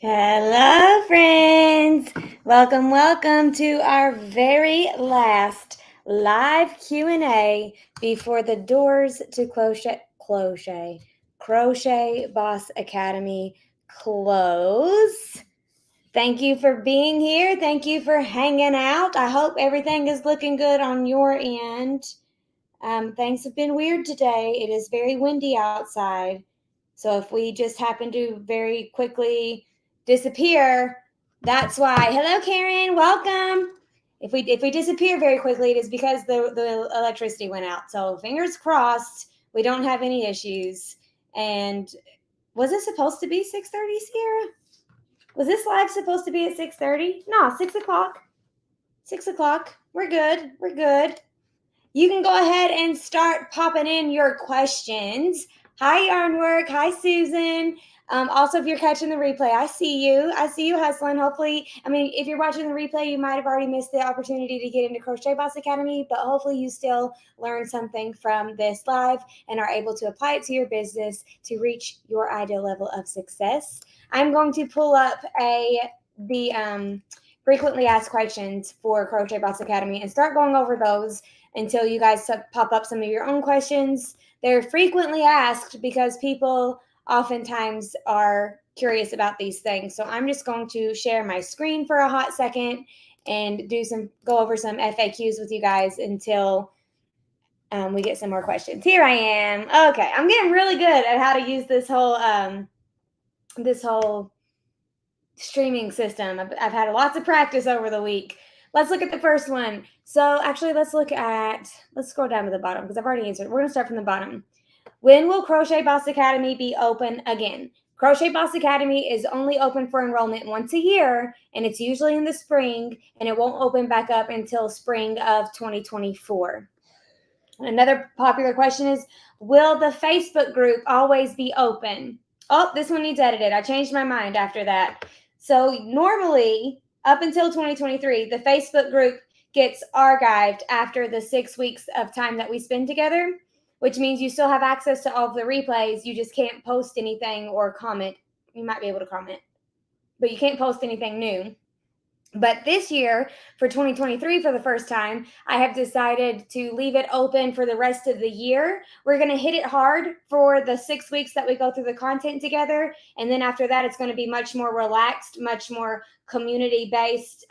Hello, friends. Welcome to our very last live Q&A before the doors to Crochet Boss Academy close. Thank you for being here. Thank you for hanging out. I hope everything is looking good on your end. Things have been weird today. It is very windy outside. So if we just happen to very quickly disappear, that's why. Hello, Karen. Welcome. If we disappear very quickly, it is because the electricity went out. So fingers crossed, we don't have any issues. And was it supposed to be 6:30, Sierra? Was this live supposed to be at 6:30? No, 6 o'clock. 6 o'clock. We're good. We're good. You can go ahead and start popping in your questions. Hi, Yarnwork. Hi, Susan. Also, if you're catching the replay, I see you. I see you hustling. Hopefully, if you're watching the replay, you might have already missed the opportunity to get into Crochet Boss Academy, but hopefully you still learn something from this live and are able to apply it to your business to reach your ideal level of success. I'm going to pull up the frequently asked questions for Crochet Boss Academy and start going over those until you guys pop up some of your own questions. They're frequently asked because people oftentimes are curious about these things. So I'm just going to share my screen for a hot second and go over some FAQs with you guys until we get some more questions. Here I am. Okay, I'm getting really good at how to use this whole streaming system. I've had lots of practice over the week. Let's look at the first one. So actually, let's scroll down to the bottom because I've already answered. We're going to start from the bottom. When will Crochet Boss Academy be open again? Crochet Boss Academy is only open for enrollment once a year, and it's usually in the spring, and it won't open back up until spring of 2024. Another popular question is, will the Facebook group always be open? Oh, this one needs edited. I changed my mind after that. So normally, up until 2023, the Facebook group gets archived after the 6 weeks of time that we spend together, which means you still have access to all of the replays. You just can't post anything or comment. You might be able to comment, but you can't post anything new. But this year, for 2023, for the first time, I have decided to leave it open for the rest of the year. We're going to hit it hard for the 6 weeks that we go through the content together. And then after that, it's going to be much more relaxed, much more community-based,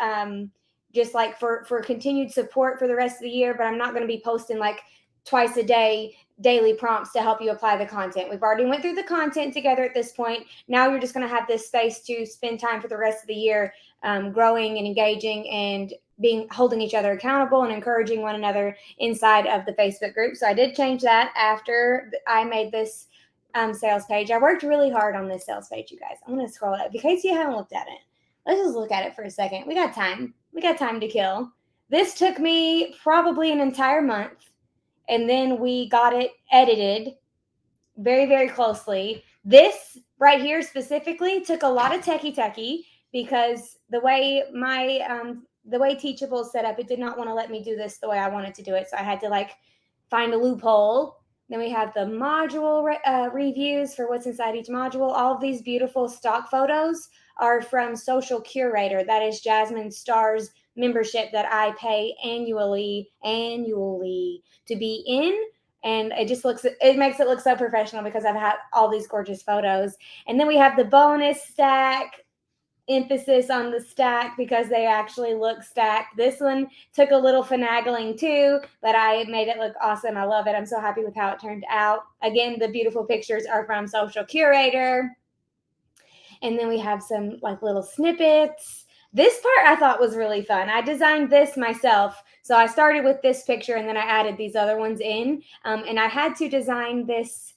just like for continued support for the rest of the year. But I'm not going to be posting like twice a day daily prompts to help you apply the content. We've already went through the content together at this point. Now you're just going to have this space to spend time for the rest of the year, growing and engaging and holding each other accountable and encouraging one another inside of the Facebook group. So I did change that after I made this sales page. I worked really hard on this sales page, you guys. I'm going to scroll it up in case you haven't looked at it. Let's just look at it for a second. We got time. We got time to kill. This took me probably an entire month. And then we got it edited very, very closely. This right here specifically took a lot of techie because the way Teachable is set up, it did not want to let me do this the way I wanted to do it. So I had to find a loophole. Then we have the module reviews for what's inside each module. All of these beautiful stock photos are from Social Curator. That is Jasmine Starr's membership that I pay annually to be in. And it makes it look so professional because I've had all these gorgeous photos. And then we have the bonus stack, emphasis on the stack because they actually look stacked. This one took a little finagling too, but I made it look awesome. I love it. I'm so happy with how it turned out. Again, the beautiful pictures are from Social Curator. And then we have some little snippets. This part I thought was really fun. I designed this myself. So I started with this picture and then I added these other ones in. And I had to design this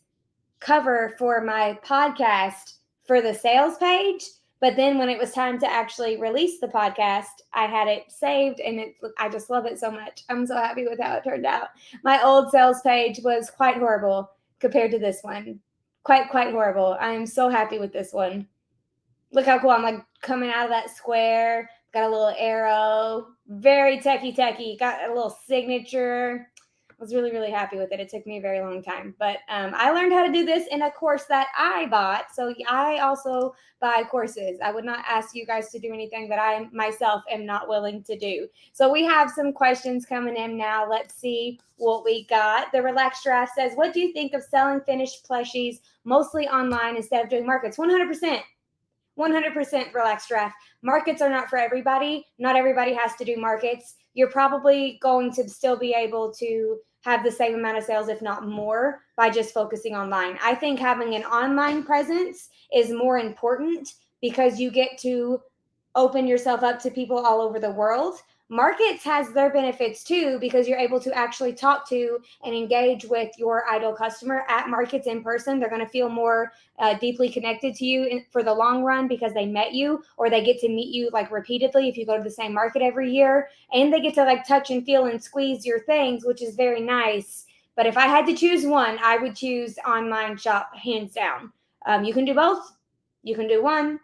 cover for my podcast for the sales page. But then when it was time to actually release the podcast, I had it saved and I just love it so much. I'm so happy with how it turned out. My old sales page was quite horrible compared to this one. Quite horrible. I am so happy with this one. Look how cool. I'm coming out of that square. Got a little arrow. Very techie. Got a little signature. was really, really happy with it. It took me a very long time, but I learned how to do this in a course that I bought. So I also buy courses. I would not ask you guys to do anything that I myself am not willing to do. So we have some questions coming in now. Let's see what we got. The Relaxed Draft says, what do you think of selling finished plushies mostly online instead of doing markets? 100%. 100% Relaxed Draft. Markets are not for everybody. Not everybody has to do markets. You're probably going to still be able to have the same amount of sales, if not more, by just focusing online. I think having an online presence is more important because you get to open yourself up to people all over the world. Markets has their benefits too, because you're able to actually talk to and engage with your ideal customer at markets in person. They're going to feel more deeply connected to you for the long run because they met you, or they get to meet you like repeatedly if you go to the same market every year, and they get to like touch and feel and squeeze your things, which is very nice. But if I had to choose one, I would choose online shop hands down. You can do both. You can do one.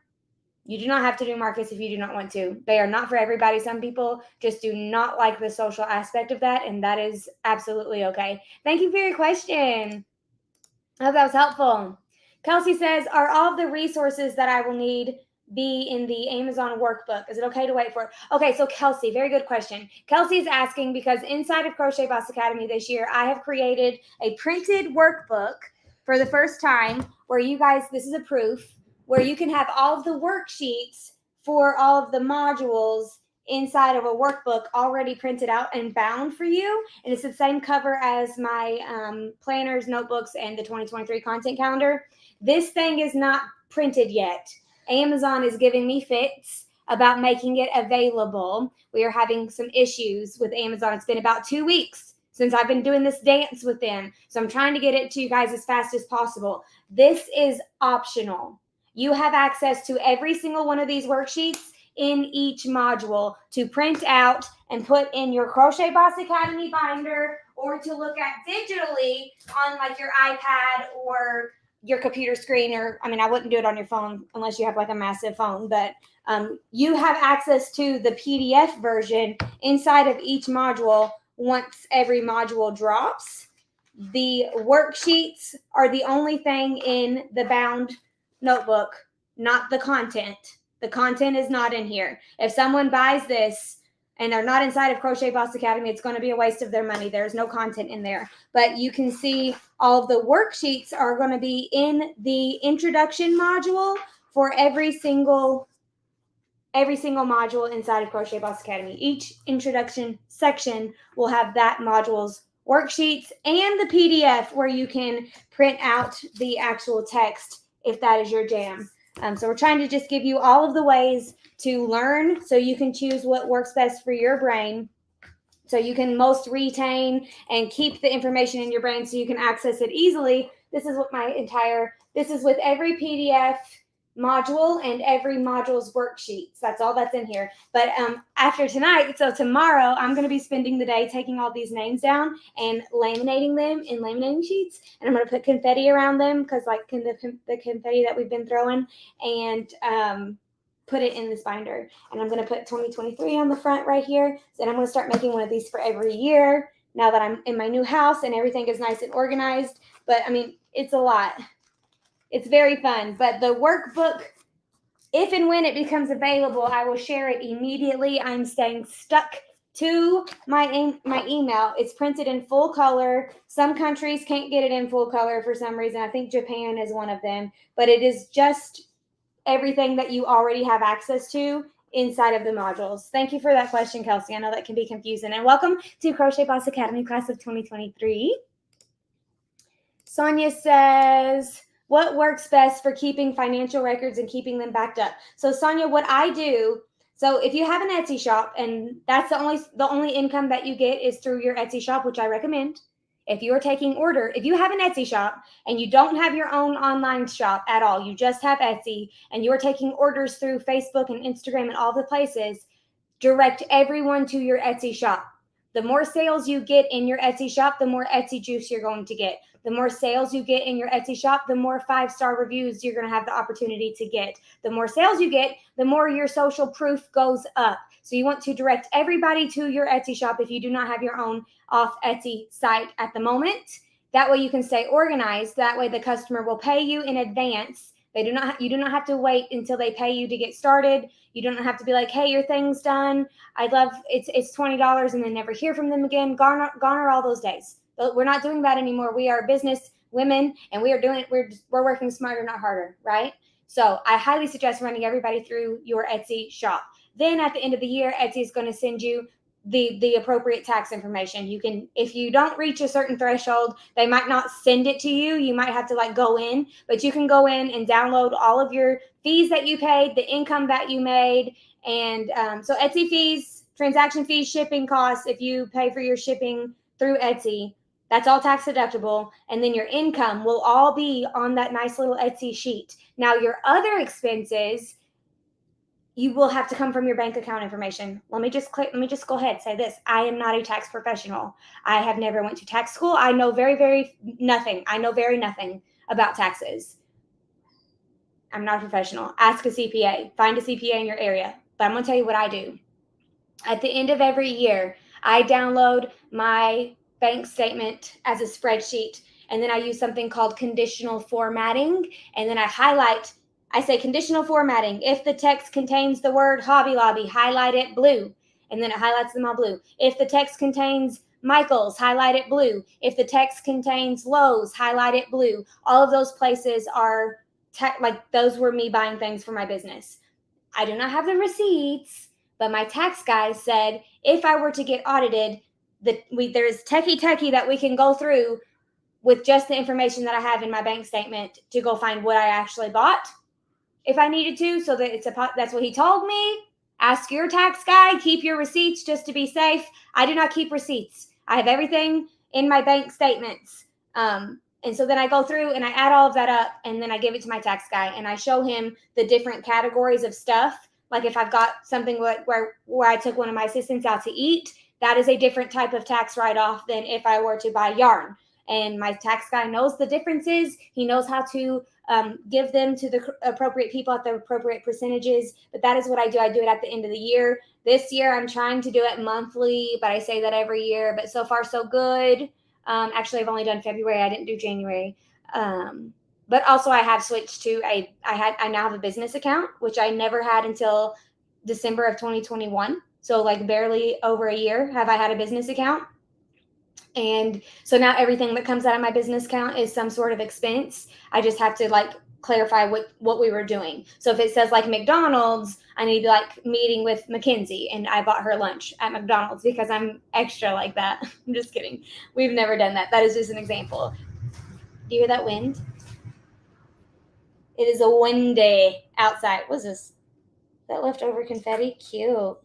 You do not have to do markets if you do not want to. They are not for everybody. Some people just do not like the social aspect of that, and that is absolutely okay. Thank you for your question. I hope that was helpful. Kelsey says, are all of the resources that I will need be in the Amazon workbook? Is it okay to wait for it? Okay, so Kelsey, very good question. Kelsey's asking because inside of Crochet Boss Academy this year, I have created a printed workbook for the first time where you guys, this is a proof, where you can have all of the worksheets for all of the modules inside of a workbook already printed out and bound for you. And it's the same cover as my planners, notebooks, and the 2023 content calendar. This thing is not printed yet. Amazon is giving me fits about making it available. We are having some issues with Amazon. It's been about 2 weeks since I've been doing this dance with them. So I'm trying to get it to you guys as fast as possible. This is optional. You have access to every single one of these worksheets in each module to print out and put in your Crochet Boss Academy binder, or to look at digitally on like your iPad or your computer screen. Or, I mean, I wouldn't do it on your phone unless you have like a massive phone, but you have access to the PDF version inside of each module once every module drops. The worksheets are the only thing in the bound notebook, not the content. The content is not in here. If someone buys this and they're not inside of Crochet Boss Academy, it's going to be a waste of their money. There's no content in there. But you can see all of the worksheets are going to be in the introduction module for every single module inside of Crochet Boss Academy. Each introduction section will have that module's worksheets and the PDF where you can print out the actual text if that is your jam. So we're trying to just give you all of the ways to learn so you can choose what works best for your brain, so you can most retain and keep the information in your brain so you can access it easily. This is with every PDF module and every module's worksheets. That's all that's in here. But after tonight, so tomorrow, I'm going to be spending the day taking all these names down and laminating them in laminating sheets. And I'm going to put confetti around them, because like the confetti that we've been throwing, and put it in this binder. And I'm going to put 2023 on the front right here. And I'm going to start making one of these for every year now that I'm in my new house and everything is nice and organized. But I mean, it's a lot. It's very fun. But the workbook, if and when it becomes available, I will share it immediately. I'm staying stuck to my email. It's printed in full color. Some countries can't get it in full color for some reason. I think Japan is one of them. But it is just everything that you already have access to inside of the modules. Thank you for that question, Kelsey. I know that can be confusing. And welcome to Crochet Boss Academy class of 2023. Sonia says, what works best for keeping financial records and keeping them backed up? So Sonia, what I do, so if you have an Etsy shop and that's the only income that you get is through your Etsy shop, which I recommend. If you are taking if you have an Etsy shop and you don't have your own online shop at all, you just have Etsy and you're taking orders through Facebook and Instagram and all the places, direct everyone to your Etsy shop. The more sales you get in your Etsy shop, the more Etsy juice you're going to get. The more sales you get in your Etsy shop, the more 5-star reviews you're going to have the opportunity to get. The more sales you get, the more your social proof goes up. So you want to direct everybody to your Etsy shop if you do not have your own off Etsy site at the moment. That way you can stay organized. That way the customer will pay you in advance. You do not have to wait until they pay you to get started. You don't have to be like, hey, your thing's done. It's $20 and then never hear from them again. Garner all those days. We're not doing that anymore. We are business women and we're working smarter, not harder, right? So I highly suggest running everybody through your Etsy shop. Then at the end of the year, Etsy is going to send you the appropriate tax information. You can, if you don't reach a certain threshold, they might not send it to you. You might have to like go in, but you can go in and download all of your fees that you paid, the income that you made. And so Etsy fees, transaction fees, shipping costs, if you pay for your shipping through Etsy, that's all tax deductible. And then your income will all be on that nice little Etsy sheet. Now your other expenses, you will have to come from your bank account information. Let me just go ahead and say this. I am not a tax professional. I have never went to tax school. I know very nothing. I know very nothing about taxes. I'm not a professional. Ask a CPA. Find a CPA in your area. But I'm going to tell you what I do. At the end of every year, I download my bank statement as a spreadsheet, and then I use something called conditional formatting, and then I say conditional formatting. If the text contains the word Hobby Lobby, highlight it blue, and then it highlights them all blue. If the text contains Michael's, highlight it blue. If the text contains Lowe's, highlight it blue. All of those places are those were me buying things for my business. I do not have the receipts, but my tax guy said if I were to get audited, there's techie that we can go through with just the information that I have in my bank statement to go find what I actually bought if I needed to. So that that's what he told me. Ask your tax guy, keep your receipts just to be safe. I do not keep receipts. I have everything in my bank statements. And so then I go through and I add all of that up, and then I give it to my tax guy and I show him the different categories of stuff. Like if I've got something where I took one of my assistants out to eat, that is a different type of tax write-off than if I were to buy yarn. And my tax guy knows the differences. He knows how to give them to the appropriate people at the appropriate percentages. But that is what I do. I do it at the end of the year. This year, I'm trying to do it monthly, but I say that every year. But so far, so good. Actually, I've only done February. I didn't do January. But also, I have switched to I now have a business account, which I never had until December of 2021. So like barely over a year have I had a business account. And so now everything that comes out of my business account is some sort of expense. I just have to like clarify what we were doing. So if it says like McDonald's, I need to like meeting with Mackenzie and I bought her lunch at McDonald's because I'm extra like that. I'm just kidding. We've never done that. That is just an example. Do you hear that wind? It is a windy outside. What's this? That leftover confetti? Cute.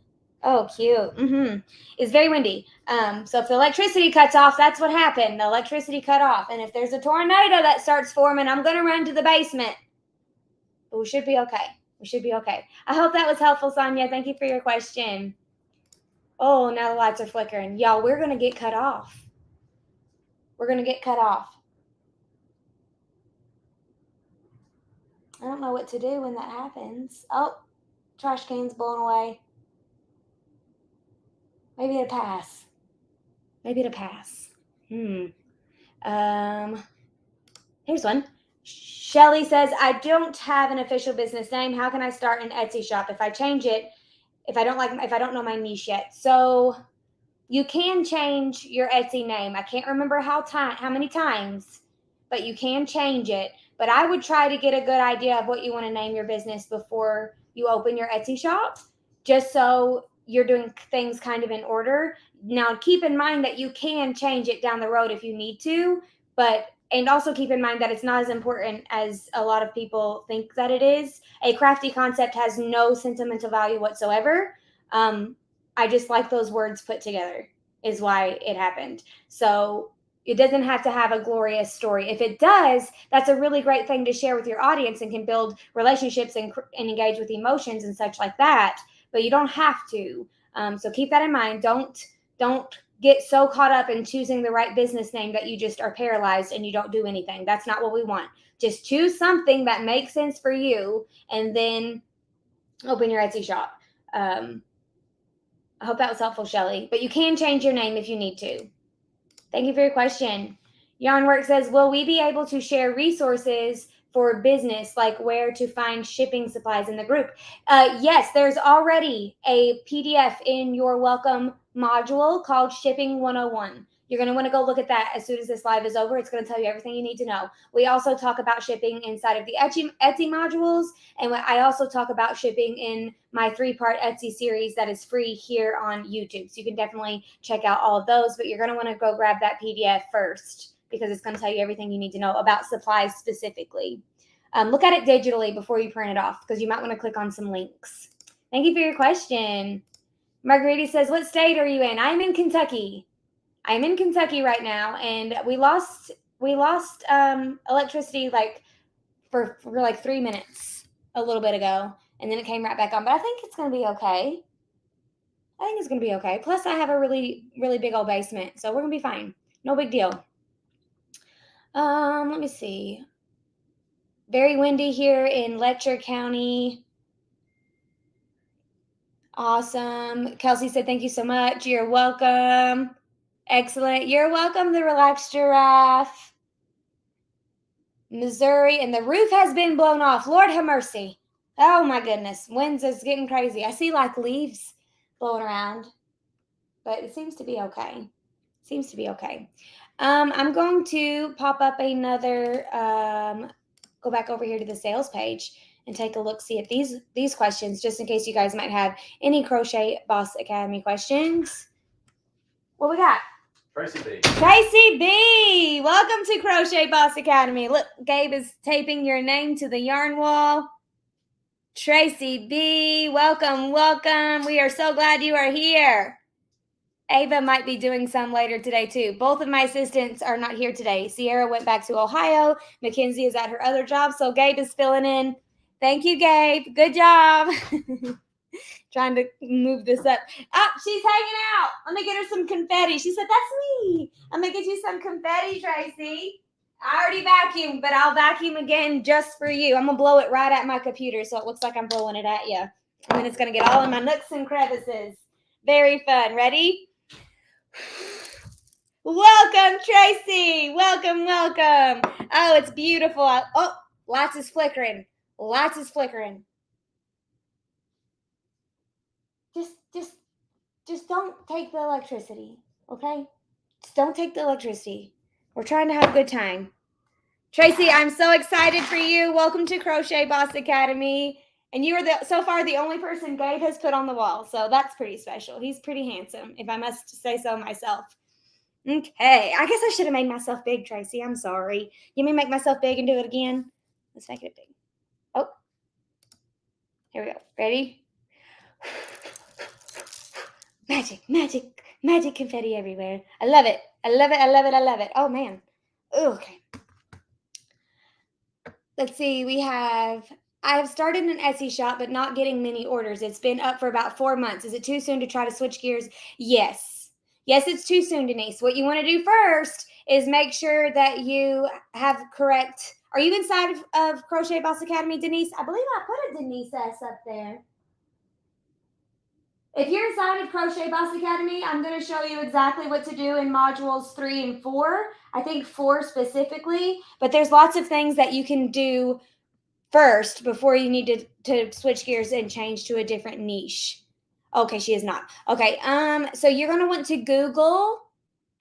Oh, cute. It's very windy. So if the electricity cuts off, that's what happened. The electricity cut off. And if there's a tornado that starts forming, I'm going to run to the basement. But we should be okay. We should be okay. I hope that was helpful, Sonia. Thank you for your question. Oh, now the lights are flickering. Y'all, we're going to get cut off. We're going to get cut off. I don't know what to do when that happens. Oh, trash can's blown away. Maybe it'll pass. Maybe it'll pass. Here's one. Shelly says, I don't have an official business name. How can I start an Etsy shop if I change it? If I don't know my niche yet. So you can change your Etsy name. I can't remember how many times, but you can change it. But I would try to get a good idea of what you want to name your business before you open your Etsy shop, just so you're doing things kind of in order. Now, keep in mind that you can change it down the road if you need to, and also keep in mind that it's not as important as a lot of people think that it is. A crafty concept has no sentimental value whatsoever. I just like those words put together is why it happened. So it doesn't have to have a glorious story. If it does, that's a really great thing to share with your audience and can build relationships and engage with emotions and such like that. But you don't have to. So keep that in mind. Don't get so caught up in choosing the right business name that you just are paralyzed and you don't do anything. That's not what we want. Just choose something that makes sense for you and then open your Etsy shop. I hope that was helpful, Shelly. But you can change your name if you need to. Thank you for your question. Yarnwork says, will we be able to share resources for business, like where to find shipping supplies in the group? Yes, there's already a PDF in your welcome module called Shipping 101. You're going to want to go look at that as soon as this live is over. It's going to tell you everything you need to know. We also talk about shipping inside of the Etsy modules, and I also talk about shipping in my 3-part Etsy series that is free here on YouTube. So you can definitely check out all of those, but you're going to want to go grab that PDF first because it's going to tell you everything you need to know about supplies specifically. Look at it digitally before you print it off because you might want to click on some links. Thank you for your question. Margarita says, what state are you in? I'm in Kentucky. I'm in Kentucky right now, and we lost electricity like for like 3 minutes a little bit ago, and then it came right back on. But I think it's going to be okay. I think it's going to be okay. Plus, I have a really, really big old basement, so we're going to be fine. No big deal. Let me see. Very windy here in Letcher County. Awesome. Kelsey said, thank you so much. You're welcome. Excellent. You're welcome, the Relaxed Giraffe. Missouri, and the roof has been blown off. Lord have mercy. Oh my goodness. Winds is getting crazy. I see like leaves blowing around, but it seems to be okay. Seems to be okay. I'm going to pop up another, go back over here to the sales page and take a look, see at these questions, just in case you guys might have any Crochet Boss Academy questions. What we got? Tracy B. Tracy B. Welcome to Crochet Boss Academy. Look, Gabe is taping your name to the yarn wall. Tracy B. Welcome, welcome. We are so glad you are here. Ava might be doing some later today too. Both of my assistants are not here today. Sierra went back to Ohio. Mackenzie is at her other job, so Gabe is filling in. Thank you, Gabe. Good job. Trying to move this up. Oh, she's hanging out. Let me get her some confetti. She said, that's me. I'm going to get you some confetti, Tracy. I already vacuumed, but I'll vacuum again just for you. I'm going to blow it right at my computer so it looks like I'm blowing it at you. And then it's going to get all in my nooks and crevices. Very fun. Ready? Welcome, Tracy. Welcome, welcome. Oh, it's beautiful. Oh, lights is flickering. Lights is flickering. Just don't take the electricity, okay? Just don't take the electricity. We're trying to have a good time. Tracy, I'm so excited for you. Welcome to Crochet Boss Academy. And you are so far the only person Gabe has put on the wall. So that's pretty special. He's pretty handsome, if I must say so myself. Okay. I guess I should have made myself big, Tracy. I'm sorry. You mean make myself big and do it again? Let's make it big. Oh. Here we go. Ready? Magic, magic, magic confetti everywhere. I love it. I love it. I love it. I love it. Oh, man. Okay. Let's see. I have started an Etsy shop, but not getting many orders. It's been up for about 4 months. Is it too soon to try to switch gears? Yes. Yes, it's too soon, Denise. What you want to do first is make sure that you have correct. Are you inside of Crochet Boss Academy, Denise? I believe I put a Denise S up there. If you're inside of Crochet Boss Academy, I'm going to show you exactly what to do in modules 3 and 4. I think 4 specifically, but there's lots of things that you can do first before you need to switch gears and change to a different niche. Okay, she is not. Okay, so you're going to want to Google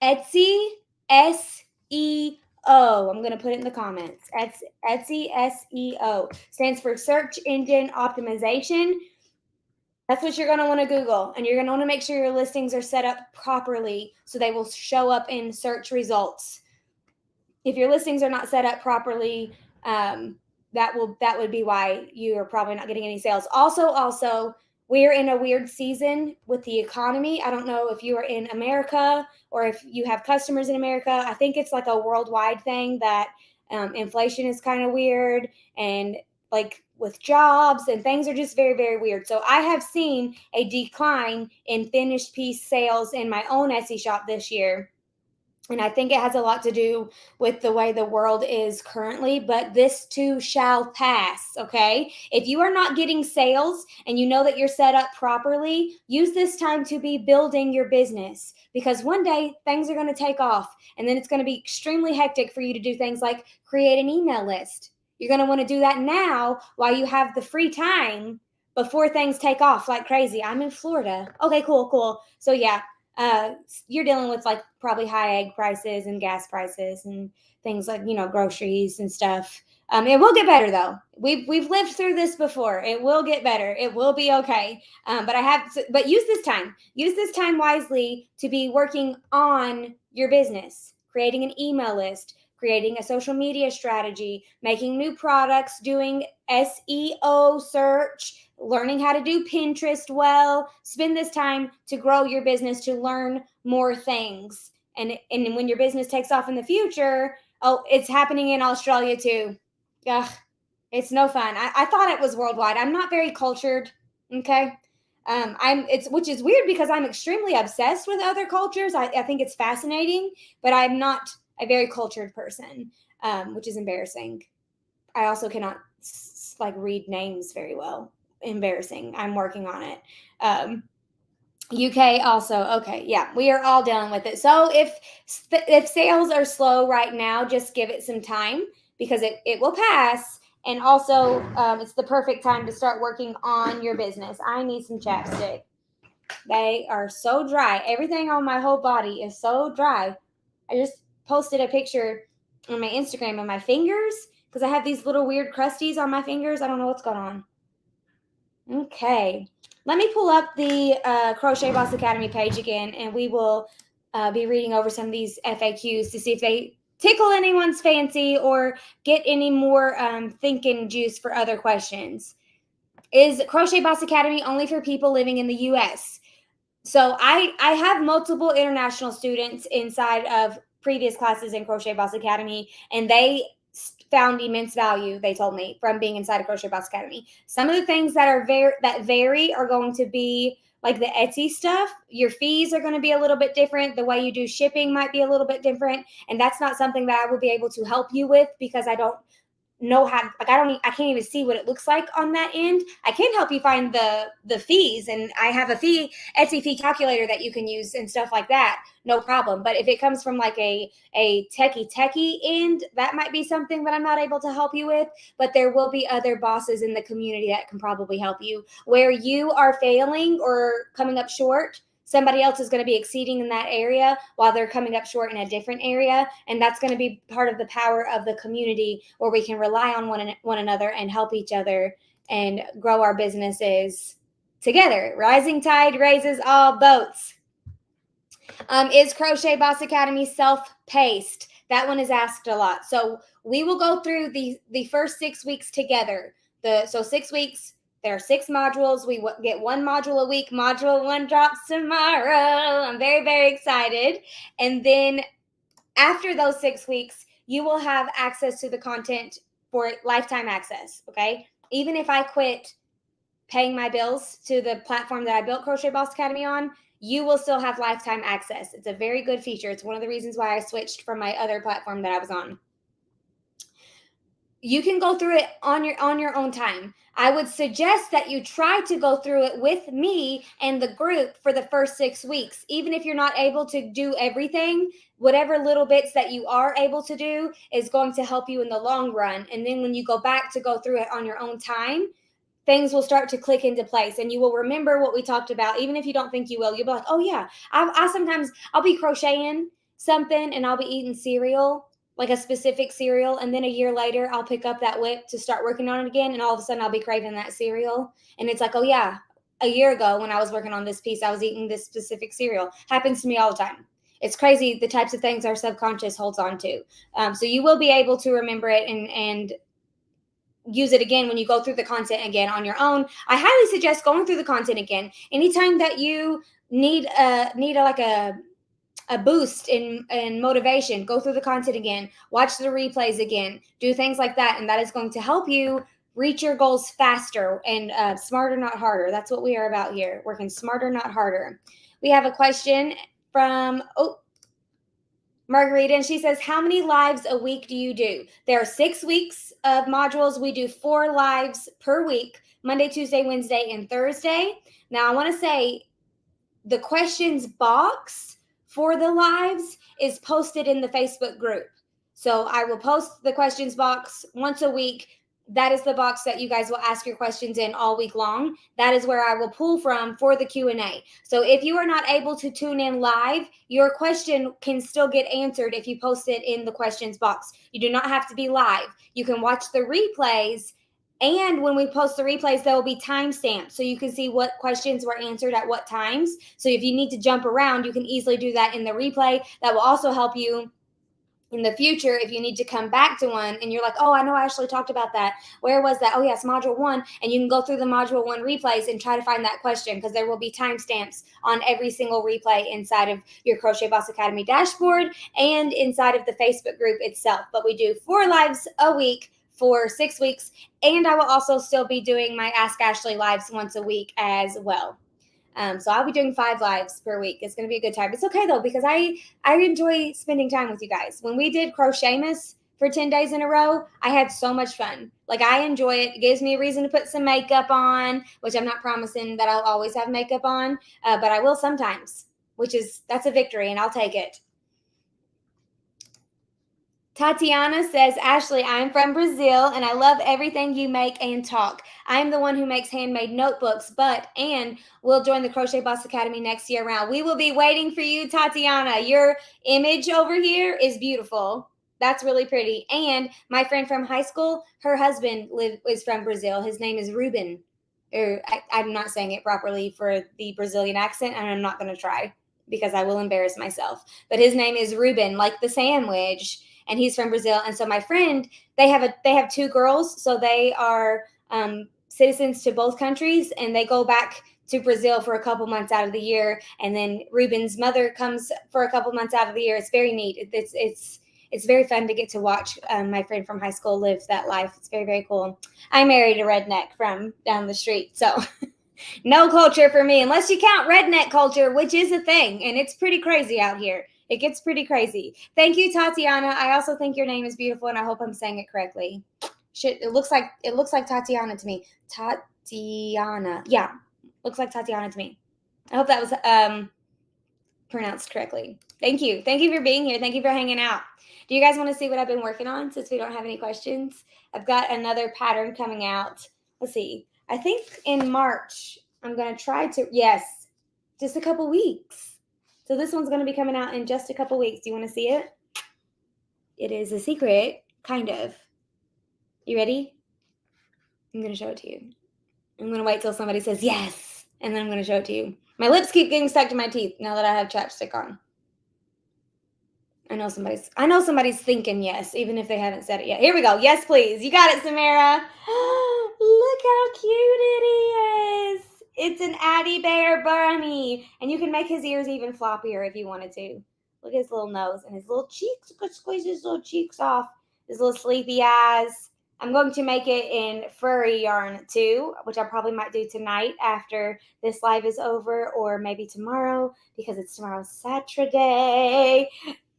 Etsy SEO. I'm going to put it in the comments. Etsy SEO stands for Search Engine Optimization. That's what you're going to want to Google, and you're going to want to make sure your listings are set up properly so they will show up in search results. If your listings are not set up properly, that would be why you are probably not getting any sales. Also, we're in a weird season with the economy. I don't know if you are in America or if you have customers in America. I think it's like a worldwide thing that inflation is kind of weird, and like jobs, and things are just very, very weird. So I have seen a decline in finished piece sales in my own Etsy shop this year. And I think it has a lot to do with the way the world is currently, but this too shall pass, okay? If you are not getting sales and you know that you're set up properly, use this time to be building your business, because one day things are going to take off, and then it's going to be extremely hectic for you to do things like create an email list. You're going to want to do that now while you have the free time before things take off like crazy. I'm in Florida. Okay, cool. So yeah, you're dealing with like probably high egg prices and gas prices and things like, groceries and stuff. It will get better though. We've lived through this before. It will get better. It will be okay. But use this time wisely to be working on your business, creating an email list, creating a social media strategy, making new products, doing SEO search, learning how to do Pinterest well. Spend this time to grow your business, to learn more things. And when your business takes off in the future, it's happening in Australia too. Ugh, it's no fun. I thought it was worldwide. I'm not very cultured, okay? Which is weird because I'm extremely obsessed with other cultures. I think it's fascinating, but I'm not a very cultured person, which is embarrassing. I also cannot read names very well. Embarrassing. I'm working on it. UK also. Okay, yeah, we are all dealing with it. So if sales are slow right now, just give it some time, because it will pass. And also, it's the perfect time to start working on your business. I need some chapstick. They are so dry. Everything on my whole body is so dry. I just posted a picture on my Instagram of my fingers because I have these little weird crusties on my fingers. I don't know what's going on. Okay. Let me pull up the Crochet Boss Academy page again, and we will be reading over some of these FAQs to see if they tickle anyone's fancy or get any more thinking juice for other questions. Is Crochet Boss Academy only for people living in the U.S.? So I have multiple international students inside of previous classes in Crochet Boss Academy, and they found immense value, they told me, from being inside of Crochet Boss Academy. Some of the things that vary are going to be like the Etsy stuff. Your fees are going to be a little bit different. The way you do shipping might be a little bit different, and that's not something that I will be able to help you with because I don't know how, I can't even see what it looks like on that end. I can help you find the fees, and I have a Etsy fee calculator that you can use and stuff like that, no problem. But if it comes from like a techie end, that might be something that I'm not able to help you with. But there will be other bosses in the community that can probably help you. Where you are failing or coming up short, somebody else is going to be exceeding in that area while they're coming up short in a different area. And that's going to be part of the power of the community, where we can rely on one another and help each other and grow our businesses together. Rising tide raises all boats. Is Crochet Boss Academy self-paced? That one is asked a lot. So we will go through the first 6 weeks together. So 6 weeks, there are 6 modules. We get 1 module a week. Module 1 drops tomorrow. I'm very, very excited. And then after those 6 weeks, you will have access to the content for lifetime access, okay? Even if I quit paying my bills to the platform that I built Crochet Boss Academy on, you will still have lifetime access. It's a very good feature. It's one of the reasons why I switched from my other platform that I was on. You can go through it on your own time. I would suggest that you try to go through it with me and the group for the first 6 weeks. Even if you're not able to do everything, whatever little bits that you are able to do is going to help you in the long run. And then when you go back to go through it on your own time, things will start to click into place, and you will remember what we talked about. Even if you don't think you will, you'll be like, oh yeah, I sometimes I'll be crocheting something and I'll be eating cereal, like a specific cereal, and then a year later I'll pick up that whip to start working on it again, and all of a sudden I'll be craving that cereal, and it's like, oh yeah, a year ago when I was working on this piece, I was eating this specific cereal. Happens to me all the time. It's crazy the types of things our subconscious holds on to. So you will be able to remember it and use it again when you go through the content again on your own. I highly suggest going through the content again. Anytime that you need a boost in motivation, go through the content again, watch the replays again, do things like that. And that is going to help you reach your goals faster and smarter, not harder. That's what we are about here. Working smarter, not harder. We have a question from Margarita, and she says, how many lives a week do you do? There are 6 weeks of modules. We do 4 lives per week, Monday, Tuesday, Wednesday, and Thursday. Now, I want to say the questions box for the lives is posted in the Facebook group. So I will post the questions box once a week. That is the box that you guys will ask your questions in all week long. That is where I will pull from for the Q&A. So if you are not able to tune in live, your question can still get answered if you post it in the questions box. You do not have to be live. You can watch the replays, and when we post the replays, there will be timestamps so you can see what questions were answered at what times. So if you need to jump around, you can easily do that in the replay. That will also help you in the future if you need to come back to one and you're like, oh, I know I actually talked about that. Where was that? Oh, yes, module 1. And you can go through the module 1 replays and try to find that question, because there will be timestamps on every single replay inside of your Crochet Boss Academy dashboard and inside of the Facebook group itself. But we do 4 lives a week for 6 weeks. And I will also still be doing my Ask Ashley lives once a week as well. So I'll be doing 5 lives per week. It's going to be a good time. It's okay, though, because I enjoy spending time with you guys. When we did Crochetmas for 10 days in a row, I had so much fun. Like, I enjoy it. It gives me a reason to put some makeup on, which I'm not promising that I'll always have makeup on, but I will sometimes, that's a victory, and I'll take it. Tatiana says, Ashley, I'm from Brazil, and I love everything you make and talk. I'm the one who makes handmade notebooks, and we'll join the Crochet Boss Academy next year round. We will be waiting for you, Tatiana. Your image over here is beautiful. That's really pretty. And my friend from high school, her husband is from Brazil. His name is Ruben. I'm not saying it properly for the Brazilian accent, and I'm not going to try because I will embarrass myself. But his name is Ruben, like the sandwich. And he's from Brazil. And so my friend, they have 2 girls. So they are citizens to both countries, and they go back to Brazil for a couple months out of the year. And then Ruben's mother comes for a couple months out of the year. It's very neat. It's very fun to get to watch my friend from high school live that life. It's very, very cool. I married a redneck from down the street. So no culture for me, unless you count redneck culture, which is a thing. And it's pretty crazy out here. It gets pretty crazy. Thank you, Tatiana. I also think your name is beautiful, and I hope I'm saying it correctly. It looks like Tatiana to me. Tatiana. Yeah, looks like Tatiana to me. I hope that was pronounced correctly. Thank you. Thank you for being here. Thank you for hanging out. Do you guys want to see what I've been working on since we don't have any questions? I've got another pattern coming out. Let's see. I think in March, I'm going to try to, yes, just a couple weeks. So this one's going to be coming out in just a couple weeks. Do you want to see it? It is a secret, kind of. You ready? I'm going to show it to you. I'm going to wait till somebody says yes, and then I'm going to show it to you. My lips keep getting stuck to my teeth now that I have chapstick on. I know somebody's thinking yes, even if they haven't said it yet. Here we go. Yes, please. You got it, Samara. Look how cute it is. It's an Addy Bear bunny. And you can make his ears even floppier if you wanted to. Look at his little nose and his little cheeks. You could squeeze his little cheeks off. His little sleepy eyes. I'm going to make it in furry yarn too, which I probably might do tonight after this live is over, or maybe tomorrow, because it's tomorrow's Saturday.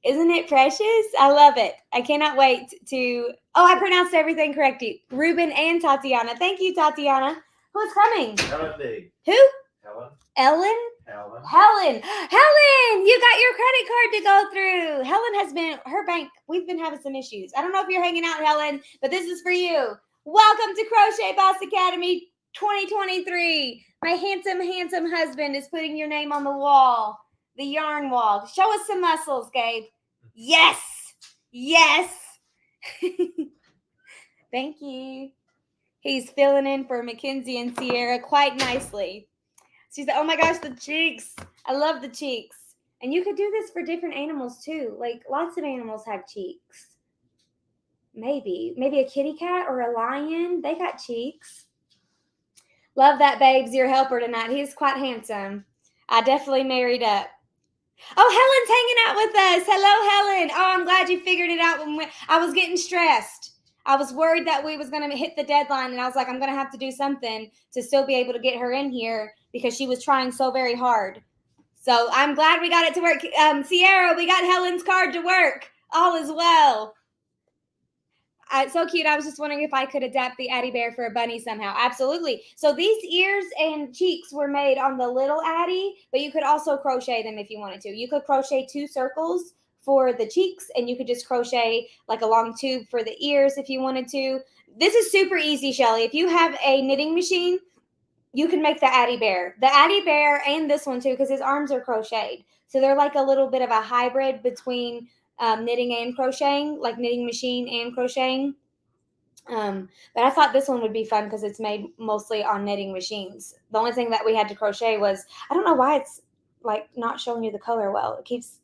Isn't it precious? I love it. I cannot wait to... Oh, I pronounced everything correctly. Ruben and Tatiana. Thank you, Tatiana. Who's coming? Helen D. Who? Helen. Ellen? Helen. Helen. Helen, you got your credit card to go through. Helen has been... Her bank... We've been having some issues. I don't know if you're hanging out, Helen, but this is for you. Welcome to Crochet Boss Academy 2023. My handsome, handsome husband is putting your name on the wall. The yarn wall. Show us some muscles, Gabe. Yes. Yes. Thank you. He's filling in for Mackenzie and Sierra quite nicely. She said, oh my gosh, the cheeks. I love the cheeks. And you could do this for different animals too. Like, lots of animals have cheeks. Maybe a kitty cat or a lion. They got cheeks. Love that, babes. Your helper tonight. He's quite handsome. I definitely married up. Oh, Helen's hanging out with us. Hello, Helen. Oh, I'm glad you figured it out. I was getting stressed. I was worried that we was going to hit the deadline, and I was like, I'm going to have to do something to still be able to get her in here because she was trying so very hard. So I'm glad we got it to work. Sierra, we got Helen's card to work. All is well. So cute. I was just wondering if I could adapt the Addie bear for a bunny somehow. Absolutely. So these ears and cheeks were made on the little Addie, but you could also crochet them if you wanted to. You could crochet 2 circles for the cheeks, and you could just crochet like a long tube for the ears if you wanted to. This is super easy, Shelly. If you have a knitting machine, you can make the Addie bear. The Addie bear and this one too, because his arms are crocheted. So they're like a little bit of a hybrid between knitting and crocheting, like knitting machine and crocheting. But I thought this one would be fun because it's made mostly on knitting machines. The only thing that we had to crochet was, I don't know why it's like not showing you the color well. It keeps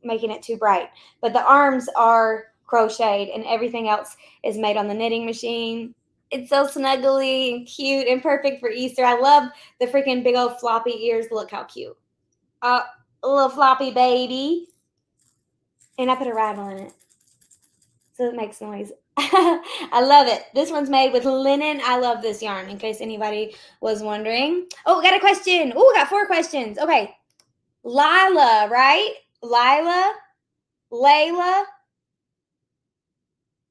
making it too bright. But the arms are crocheted and everything else is made on the knitting machine. It's so snuggly and cute and perfect for Easter. I love the freaking big old floppy ears. Look how cute. A little floppy baby. And I put a rattle in it, so it makes noise. I love it. This one's made with linen. I love this yarn, in case anybody was wondering. Oh, we got a question. Oh, we got 4 questions. Okay. Lila, right? Layla.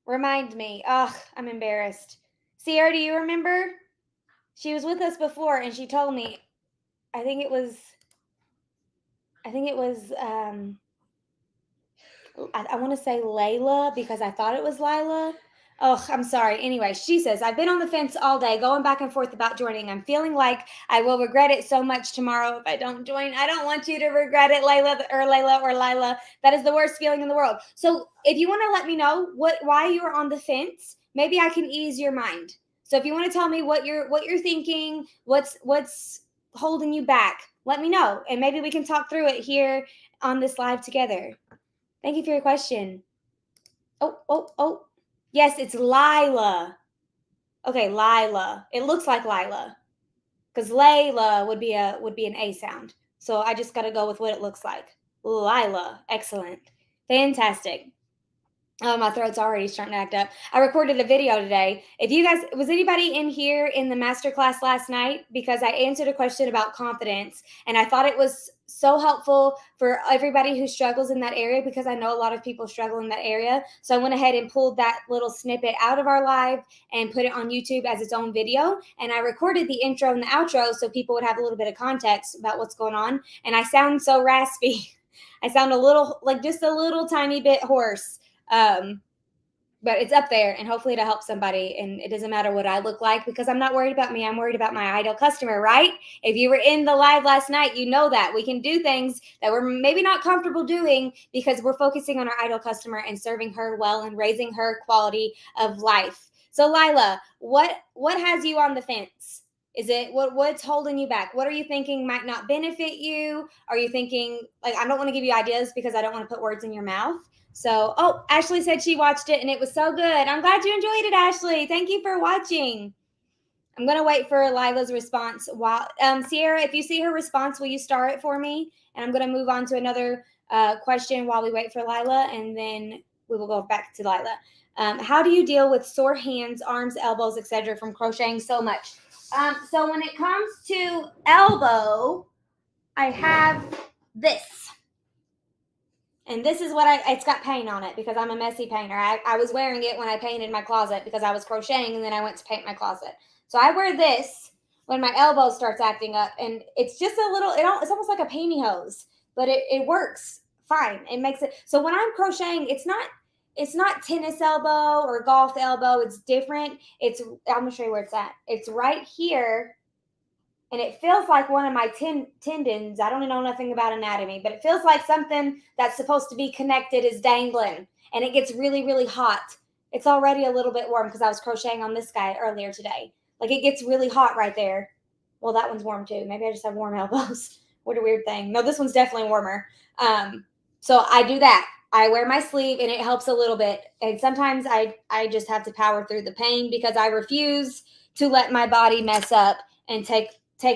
Remind me. Ugh, I'm embarrassed. Sierra, do you remember? She was with us before, and she told me, I think it was, I want to say Layla because I thought it was Lila. Oh, I'm sorry. Anyway, she says, I've been on the fence all day, going back and forth about joining. I'm feeling like I will regret it so much tomorrow if I don't join. I don't want you to regret it, Layla or Lila. That is the worst feeling in the world. So if you want to let me know why you're on the fence, maybe I can ease your mind. So if you want to tell me what you're thinking, what's holding you back, let me know. And maybe we can talk through it here on this live together. Thank you for your question. Oh. Yes, it's Lila. Okay, Lila. It looks like Lila. Because Layla would be an A sound. So I just got to go with what it looks like. Lila. Excellent. Fantastic. Oh, my throat's already starting to act up. I recorded a video today. If you guys, was anybody in here in the masterclass last night? Because I answered a question about confidence, and I thought it was so helpful for everybody who struggles in that area, because I know a lot of people struggle in that area. So I went ahead and pulled that little snippet out of our live and put it on YouTube as its own video. And I recorded the intro and the outro so people would have a little bit of context about what's going on. And I sound so raspy. I sound a little, like just a little tiny bit hoarse. But it's up there, and hopefully it'll help somebody. And it doesn't matter what I look like, because I'm not worried about me. I'm worried about my ideal customer, right? If you were in the live last night, you know that we can do things that we're maybe not comfortable doing because we're focusing on our ideal customer and serving her well and raising her quality of life. So Lila, what has you on the fence? Is it what's holding you back? What are you thinking might not benefit you? Are you thinking, like, I don't want to give you ideas because I don't want to put words in your mouth. So, Ashley said she watched it and it was so good. I'm glad you enjoyed it, Ashley. Thank you for watching. I'm going to wait for Lila's response. While Sierra, if you see her response, will you star it for me? And I'm going to move on to another question while we wait for Lila, and then we will go back to Lila. How do you deal with sore hands, arms, elbows, etc. from crocheting so much? So when it comes to elbow, I have this. And this is what it's got paint on it because I'm a messy painter. I was wearing it when I painted my closet because I was crocheting, and then I went to paint my closet. So I wear this when my elbow starts acting up, and it's just a little, it's almost like a pantyhose, but it works fine. It makes it, so when I'm crocheting, it's not tennis elbow or golf elbow. It's different. I'm going to show you where it's at. It's right here. And it feels like one of my tendons. I don't know nothing about anatomy, but it feels like something that's supposed to be connected is dangling. And it gets really, really hot. It's already a little bit warm because I was crocheting on this guy earlier today. Like, it gets really hot right there. Well, that one's warm too. Maybe I just have warm elbows. What a weird thing. No, this one's definitely warmer. So I do that. I wear my sleeve and it helps a little bit. And sometimes I just have to power through the pain because I refuse to let my body mess up and take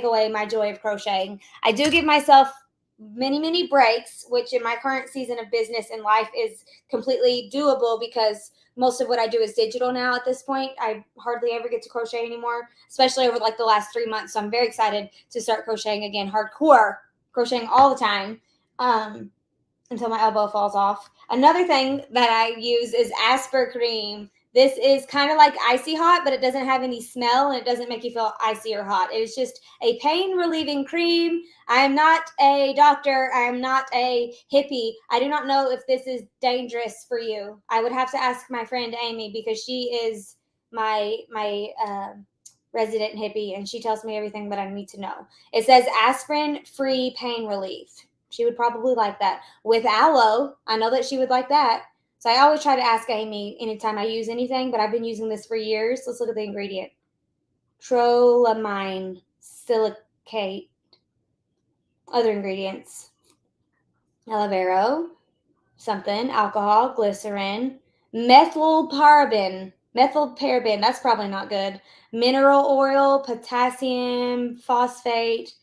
away my joy of crocheting. I do give myself many breaks, which in my current season of business and life is completely doable because most of what I do is digital now at this point. I hardly ever get to crochet anymore, especially over like the last 3 months. So I'm very excited to start crocheting again, hardcore crocheting all the time. Until my elbow falls off. Another thing that I use is Asper cream. This is kind of like icy hot, but it doesn't have any smell and it doesn't make you feel icy or hot. It is just a pain relieving cream. I am not a doctor. I am not a hippie. I do not know if this is dangerous for you. I would have to ask my friend Amy because she is my resident hippie and she tells me everything that I need to know. It says aspirin free pain relief. She would probably like that. With aloe, I know that she would like that. So I always try to ask Amy anytime I use anything, but I've been using this for years. Let's look at the ingredient. Trolamine silicate. Other ingredients. Aloe vera, something, alcohol, glycerin, methylparaben. Methylparaben, that's probably not good. Mineral oil, potassium, phosphate,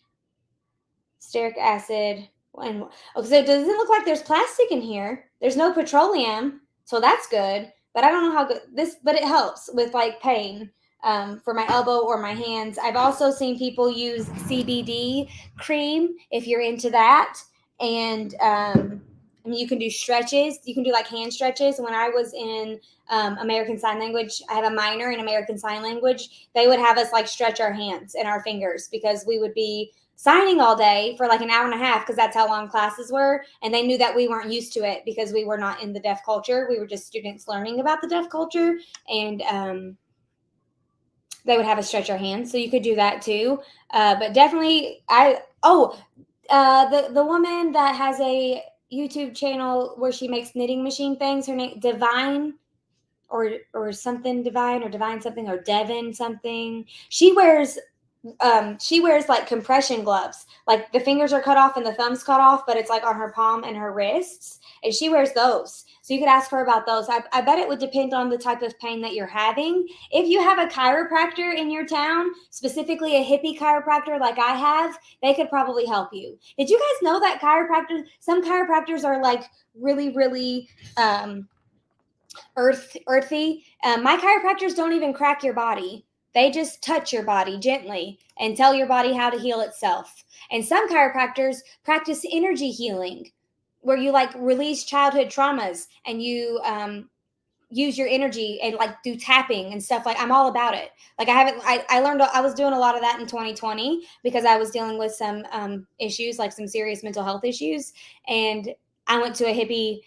stearic acid. And okay, so it doesn't look like there's plastic in here. There's no petroleum, so that's good. But I don't know how good this, but it helps with like pain for my elbow or my hands. I've also seen people use CBD cream if you're into that, and I mean, you can do stretches. You can do like hand stretches. When I was in American Sign Language, I have a minor in American Sign Language. They would have us like stretch our hands and our fingers because we would be signing all day for like an hour and a half because that's how long classes were. And they knew that we weren't used to it because we were not in the deaf culture. We were just students learning about the deaf culture. And they would have us stretch our hands. So you could do that too. But definitely, the woman that has a YouTube channel where she makes knitting machine things, her name Divine or something Divine or Divine something or Devin something. She wears like compression gloves. Like the fingers are cut off and the thumbs cut off, but it's like on her palm and her wrists. And she wears those. So you could ask her about those. I bet it would depend on the type of pain that you're having. If you have a chiropractor in your town, specifically a hippie chiropractor like I have, they could probably help you. Did you guys know that some chiropractors are like really earthy? My chiropractors don't even crack your body. They just touch your body gently and tell your body how to heal itself. And some chiropractors practice energy healing, where you like release childhood traumas and you use your energy and like do tapping and stuff. Like I'm all about it. Like I learned, I was doing a lot of that in 2020 because I was dealing with some issues, like some serious mental health issues. And I went to a hippie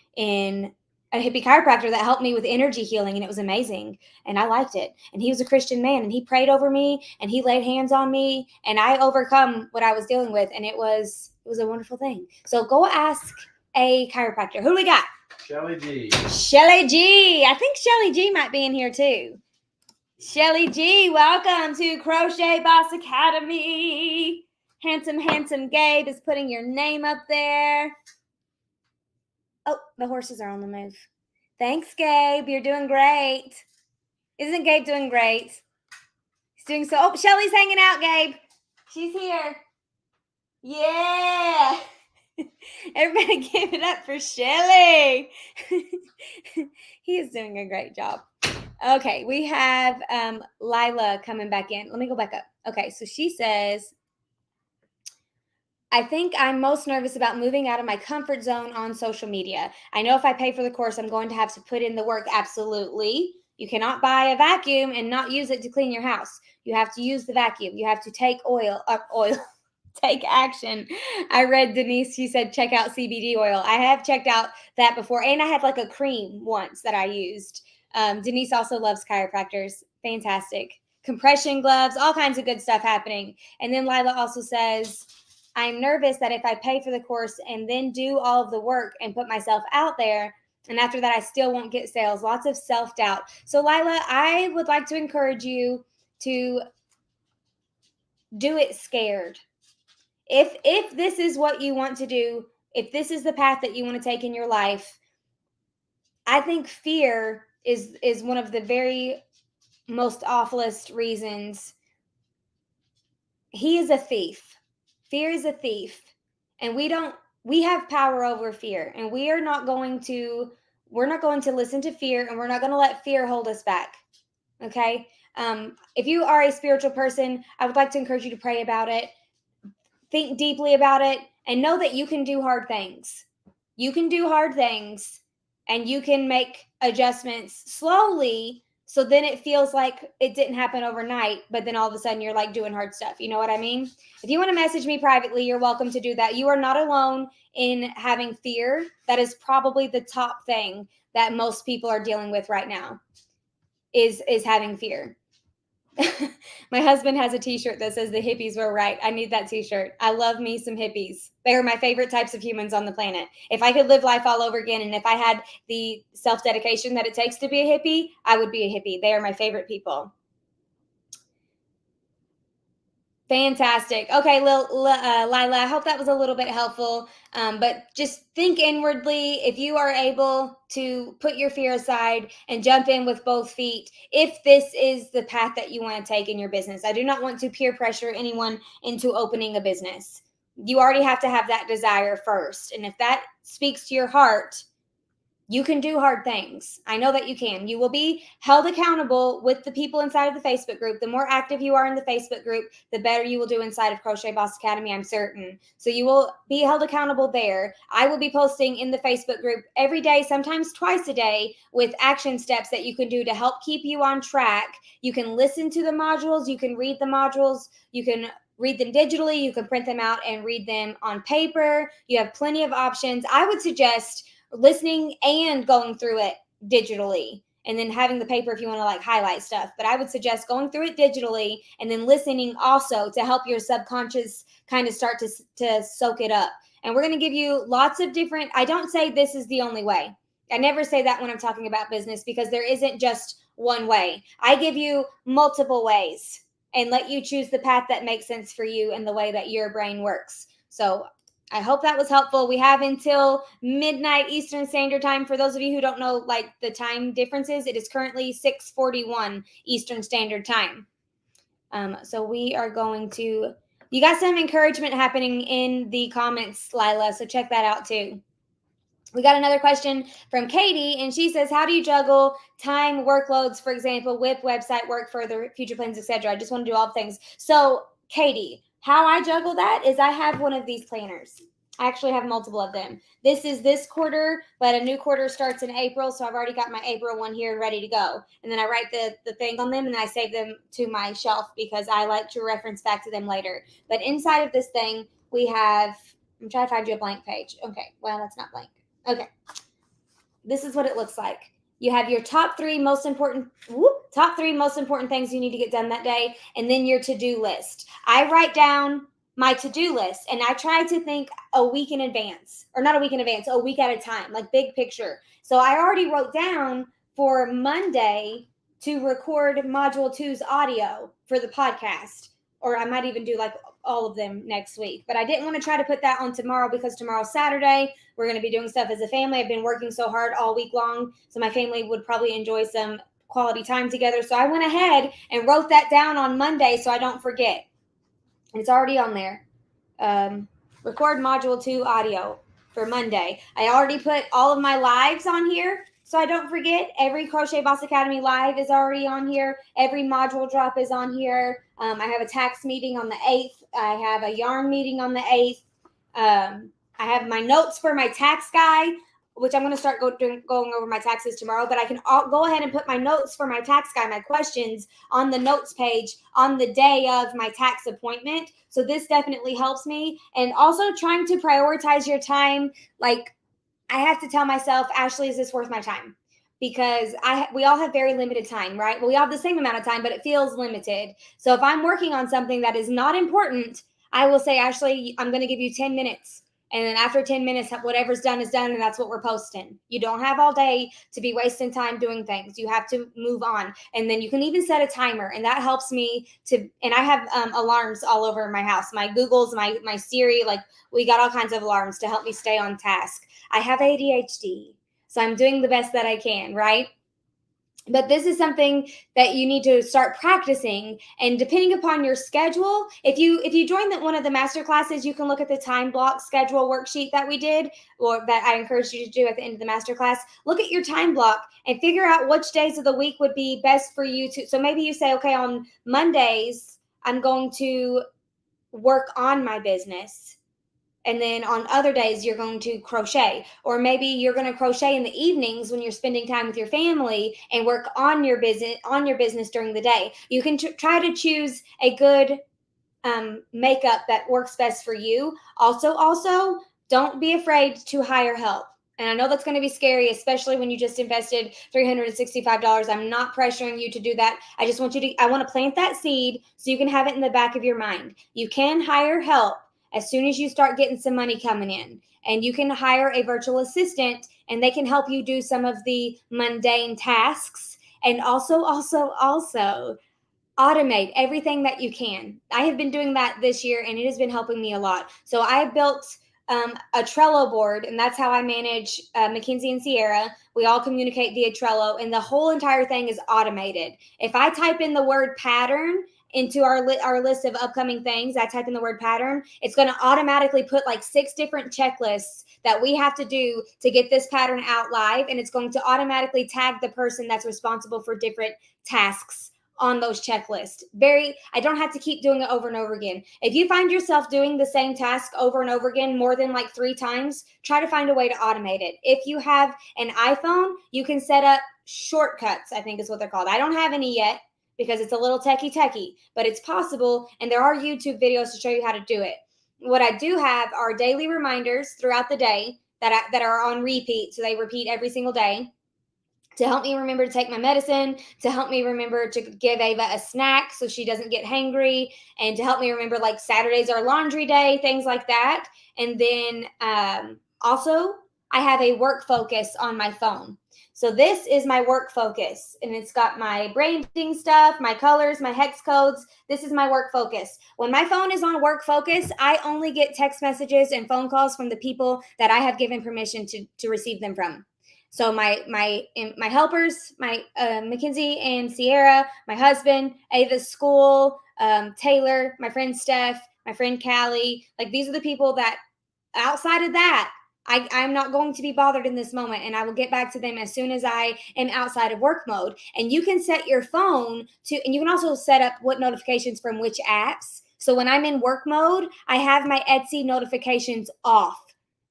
chiropractor that helped me with energy healing, and it was amazing, and I liked it. And he was a Christian man, and he prayed over me and he laid hands on me, and I overcome what I was dealing with, and it was a wonderful thing. So go ask a chiropractor. Who do we got? Shelly G. Shelly G. I think Shelly G might be in here too. Shelly G, welcome to Crochet Boss Academy. Handsome Gabe is putting your name up there. Oh, the horses are on the move. Thanks, Gabe. You're doing great. Isn't Gabe doing great? He's doing so. Oh, Shelly's hanging out, Gabe. She's here. Yeah. Everybody give it up for Shelly. He is doing a great job. Okay, we have Lila coming back in. Let me go back up. Okay, so she says, I think I'm most nervous about moving out of my comfort zone on social media. I know if I pay for the course, I'm going to have to put in the work. Absolutely. You cannot buy a vacuum and not use it to clean your house. You have to use the vacuum. You have to take take action. I read Denise, she said, check out CBD oil. I have checked out that before. And I had like a cream once that I used. Denise also loves chiropractors. Fantastic. Compression gloves, all kinds of good stuff happening. And then Lila also says, I'm nervous that if I pay for the course and then do all of the work and put myself out there, and after that, I still won't get sales. Lots of self-doubt. So Lila, I would like to encourage you to do it scared. If this is what you want to do, if this is the path that you want to take in your life, I think fear is one of the very most awfulest reasons. He is a thief. Fear is a thief. And we have power over fear, and we're not going to listen to fear, and we're not going to let fear hold us back. Okay. If you are a spiritual person, I would like to encourage you to pray about it, think deeply about it, and know that you can do hard things. You can do hard things, and you can make adjustments slowly. So then it feels like it didn't happen overnight, but then all of a sudden you're like doing hard stuff. You know what I mean? If you want to message me privately, you're welcome to do that. You are not alone in having fear. That is probably the top thing that most people are dealing with right now is having fear. My husband has a t-shirt that says the hippies were right. I need that t-shirt. I love me some hippies. They are my favorite types of humans on the planet. If I could live life all over again, and if I had the self-dedication that it takes to be a hippie, I would be a hippie. They are my favorite people. Fantastic. Okay, Lila, I hope that was a little bit helpful. But just think inwardly. If you are able to put your fear aside and jump in with both feet, if this is the path that you want to take in your business. I do not want to peer pressure anyone into opening a business. You already have to have that desire first. And if that speaks to your heart, you can do hard things. I know that you can. You will be held accountable with the people inside of the Facebook group. The more active you are in the Facebook group, the better you will do inside of Crochet Boss Academy, I'm certain. So you will be held accountable there. I will be posting in the Facebook group every day, sometimes twice a day, with action steps that you can do to help keep you on track. You can listen to the modules. You can read the modules. You can read them digitally. You can print them out and read them on paper. You have plenty of options. I would suggest listening and going through it digitally, and then having the paper if you want to like highlight stuff. But I would suggest going through it digitally and then listening also to help your subconscious kind of start to soak it up. And we're going to give you lots of different, I don't say this is the only way. I never say that when I'm talking about business, because there isn't just one way. I give you multiple ways and let you choose the path that makes sense for you and the way that your brain works. So I hope that was helpful. We have until midnight Eastern Standard Time. For those of you who don't know, like the time differences, it is currently 6:41 Eastern Standard Time. So we are going to, you got some encouragement happening in the comments, Lila, so check that out too. We got another question from Katie, and she says, how do you juggle time, workloads, for example, WIP, website work, further future plans, etc.? I just want to do all things. So Katie, how I juggle that is I have one of these planners. I actually have multiple of them. This is this quarter, but a new quarter starts in April. So I've already got my April one here ready to go. And then I write the thing on them, and then I save them to my shelf because I like to reference back to them later. But inside of this thing, we have, I'm trying to find you a blank page. Okay, well, that's not blank. Okay, this is what it looks like. You have your top three most important things you need to get done that day, and then your to-do list. I write down my to-do list, and I try to think a week in advance, or not a week in advance, a week at a time, like big picture. So I already wrote down for Monday to record Module 2's audio for the podcast, or I might even do like all of them next week. But I didn't want to try to put that on tomorrow because tomorrow's Saturday. We're going to be doing stuff as a family. I've been working so hard all week long, so my family would probably enjoy some quality time together. So I went ahead and wrote that down on Monday so I don't forget. And it's already on there. Record Module 2 audio for Monday. I already put all of my lives on here so I don't forget. Every Crochet Boss Academy live is already on here. Every module drop is on here. I have a tax meeting on the 8th. I have a yarn meeting on the 8th. I have my notes for my tax guy, which I'm going to start going over my taxes tomorrow, but I can go ahead and put my notes for my tax guy, my questions, on the notes page on the day of my tax appointment. So this definitely helps me. And also trying to prioritize your time. Like, I have to tell myself, Ashley, is this worth my time? Because we all have very limited time, right? Well, we all have the same amount of time, but it feels limited. So if I'm working on something that is not important, I will say, Ashley, I'm going to give you 10 minutes. And then after 10 minutes, whatever's done is done, and that's what we're posting. You don't have all day to be wasting time doing things. You have to move on. And then you can even set a timer, and that helps me to, and I have alarms all over my house. My Googles, my Siri, like we got all kinds of alarms to help me stay on task. I have ADHD, so I'm doing the best that I can, right? But this is something that you need to start practicing, and depending upon your schedule, if you join one of the master classes, you can look at the time block schedule worksheet that we did, or that I encourage you to do at the end of the master class. Look at your time block and figure out which days of the week would be best for you to. So maybe you say, okay, on Mondays I'm going to work on my business, and then on other days you're going to crochet, or maybe you're going to crochet in the evenings when you're spending time with your family and work on your business during the day. You can try to choose a good makeup that works best for you. Also, don't be afraid to hire help. And I know that's going to be scary, especially when you just invested $365. I'm not pressuring you to do that. I just want I want to plant that seed so you can have it in the back of your mind. You can hire help as soon as you start getting some money coming in. And you can hire a virtual assistant, and they can help you do some of the mundane tasks. And also, automate everything that you can. I have been doing that this year, and it has been helping me a lot. So I built a Trello board, and that's how I manage Mackenzie and Sierra. We all communicate via Trello, and the whole entire thing is automated. If I type in the word pattern into our list of upcoming things, I type in the word pattern, it's going to automatically put like 6 different checklists that we have to do to get this pattern out live, and it's going to automatically tag the person that's responsible for different tasks on those checklists. I don't have to keep doing it over and over again. If you find yourself doing the same task over and over again more than like 3 times, try to find a way to automate it. If you have an iPhone, you can set up shortcuts, I think is what they're called. I don't have any yet because it's a little techie, but it's possible, and there are YouTube videos to show you how to do it. What I do have are daily reminders throughout the day that are on repeat, so they repeat every single day, to help me remember to take my medicine, to help me remember to give Ava a snack so she doesn't get hangry, and to help me remember like Saturdays are laundry day, things like that. And then also, I have a work focus on my phone. So this is my work focus, and it's got my branding stuff, my colors, my hex codes. This is my work focus. When my phone is on work focus, I only get text messages and phone calls from the people that I have given permission to receive them from. So my helpers, my Mackenzie and Sierra, my husband, Ava's school, Taylor, my friend Steph, my friend Callie, like these are the people that outside of that, I'm not going to be bothered in this moment, and I will get back to them as soon as I am outside of work mode. And you can set your phone to, and you can also set up what notifications from which apps. So when I'm in work mode, I have my Etsy notifications off,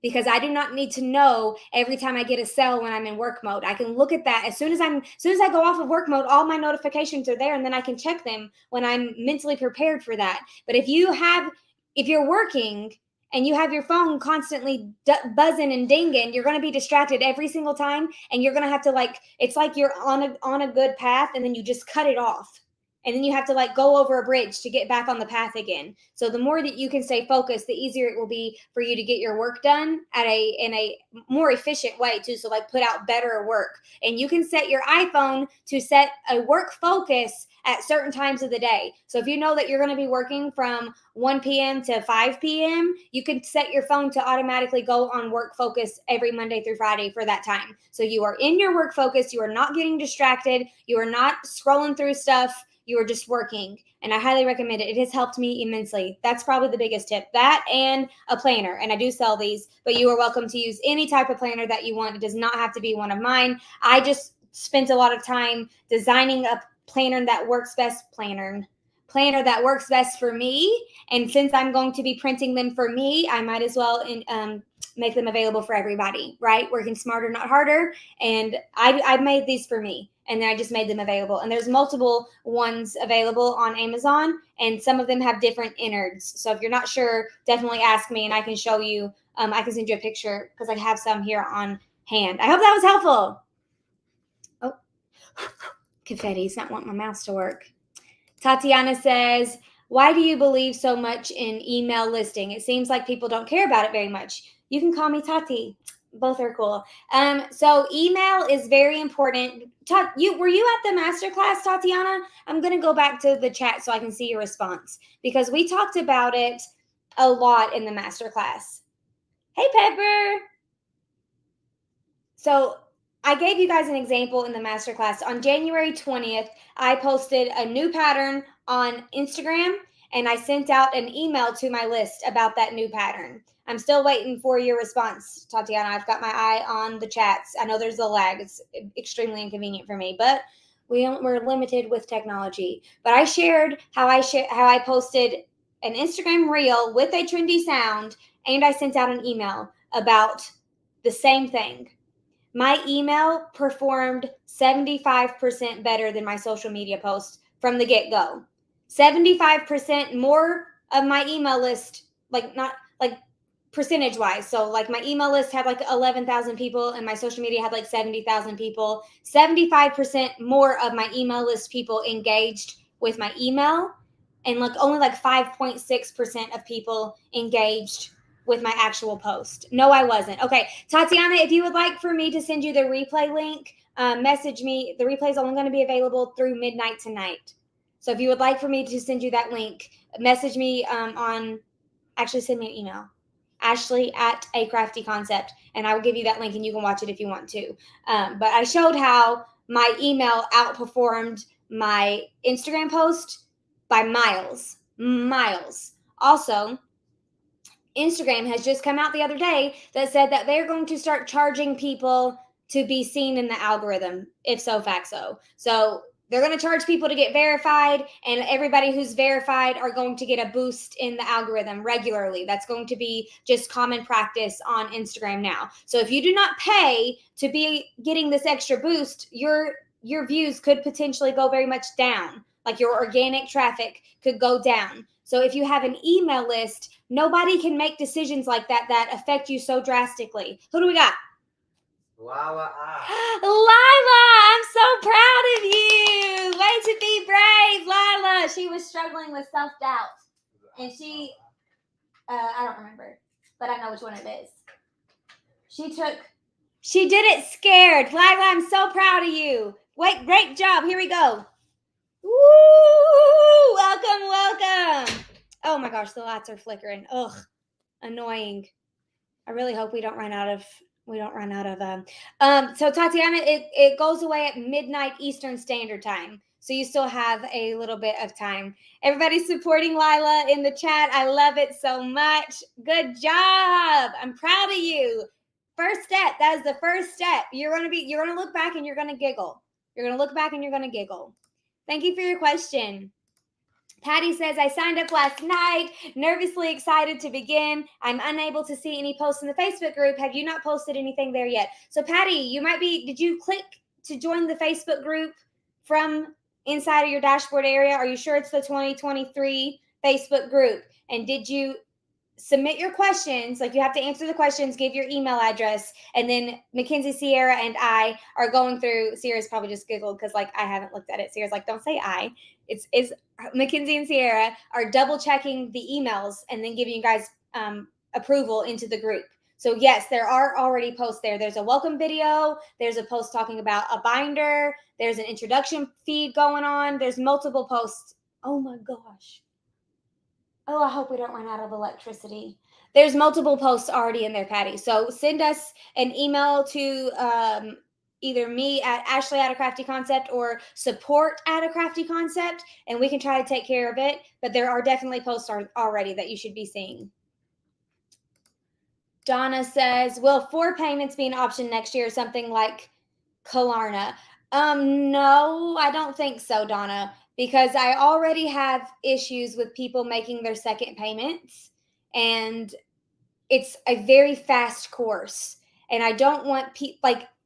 because I do not need to know every time I get a sale when I'm in work mode. I can look at that as soon as I go off of work mode, all my notifications are there, and then I can check them when I'm mentally prepared for that. But if you're working and you have your phone constantly buzzing and dinging, you're going to be distracted every single time, and you're going to have to it's like you're on a good path, and then you just cut it off. And then you have to go over a bridge to get back on the path again. So the more that you can stay focused, the easier it will be for you to get your work done in a more efficient way too. So put out better work. And you can set your iPhone to set a work focus at certain times of the day. So if you know that you're going to be working from 1 p.m. to 5 p.m., you can set your phone to automatically go on work focus every Monday through Friday for that time. So you are in your work focus. You are not getting distracted. You are not scrolling through stuff. You are just working, and I highly recommend it. It has helped me immensely. That's probably the biggest tip. That and a planner, and I do sell these, but you are welcome to use any type of planner that you want. It does not have to be one of mine. I just spent a lot of time designing a planner that works best for me, and since I'm going to be printing them for me, I might as well make them available for everybody, right? Working smarter, not harder. And I made these for me, and then I just made them available. And there's multiple ones available on Amazon, and some of them have different innards. So if you're not sure, definitely ask me, and I can show you. I can send you a picture because I have some here on hand. I hope that was helpful. Oh, confetti's not wanting my mouse to work. Tatiana says, why do you believe so much in email listing? It seems like people don't care about it very much. You can call me Tati. Both are cool. So email is very important. Were you at the masterclass, Tatiana? I'm going to go back to the chat so I can see your response, because we talked about it a lot in the masterclass. Hey, Pepper. So I gave you guys an example in the masterclass. On January 20th, I posted a new pattern on Instagram, and I sent out an email to my list about that new pattern. I'm still waiting for your response, Tatiana. I've got my eye on the chats. I know there's a lag. It's extremely inconvenient for me, but we're limited with technology. But I shared how I posted an Instagram reel with a trendy sound, and I sent out an email about the same thing. My email performed 75% better than my social media post from the get-go. 75% more of my email list, not percentage-wise. So like my email list had like 11,000 people and my social media had like 70,000 people. 75% more of my email list people engaged with my email, and only 5.6% of people engaged with my actual post. No, I wasn't. Okay, Tatiana, if you would like for me to send you the replay link, message me. The replay is only going to be available through midnight tonight. So if you would like for me to send you that link, message me send me an email, Ashley@acraftyconcept, and I will give you that link and you can watch it if you want to. But I showed how my email outperformed my Instagram post by miles. Also, Instagram has just come out the other day that said that they're going to start charging people to be seen in the algorithm, if so, facto. So they're going to charge people to get verified, and everybody who's verified are going to get a boost in the algorithm regularly. That's going to be just common practice on Instagram now. So if you do not pay to be getting this extra boost, your views could potentially go very much down. Like your organic traffic could go down. So if you have an email list, nobody can make decisions like that affect you so drastically. Who do we got? Lila, I'm so proud of you. Way to be brave, Lila. She was struggling with self-doubt. And I don't remember, but I know which one it is. She did it scared. Lila, I'm so proud of you. Wait, great job. Here we go. Woo! Welcome. Oh my gosh, the lights are flickering. Ugh, annoying. I really hope we don't run out of so Tatiana, it goes away at midnight Eastern Standard Time. So you still have a little bit of time. Everybody's supporting Lila in the chat. I love it so much. Good job. I'm proud of you. First step. That is the first step. You're going to look back and you're going to giggle. You're going to look back and you're going to giggle. Thank you for your question. Patty says, I signed up last night, nervously excited to begin. I'm unable to see any posts in the Facebook group. Have you not posted anything there yet? So Patty, did you click to join the Facebook group from inside of your dashboard area? Are you sure it's the 2023 Facebook group? And did you submit your questions? You have to answer the questions, give your email address, and then Mackenzie, Sierra, and I are going through. Sierra's probably just giggled because I haven't looked at it. Sierra's like, don't say I. It's Mackenzie and Sierra are double checking the emails and then giving you guys approval into the group. So yes, there are already posts there. There's a welcome video. There's a post talking about a binder. There's an introduction feed going on. There's multiple posts. Oh my gosh. Oh, I hope we don't run out of electricity. There's multiple posts already in there, Patty. So send us an email to either me at Ashley@acraftyconcept or support@acraftyconcept, and we can try to take care of it. But there are definitely posts already that you should be seeing. Donna says, will 4 payments be an option next year, something like Klarna? No, I don't think so, Donna, because I already have issues with people making their second payments, and it's a very fast course, and I don't want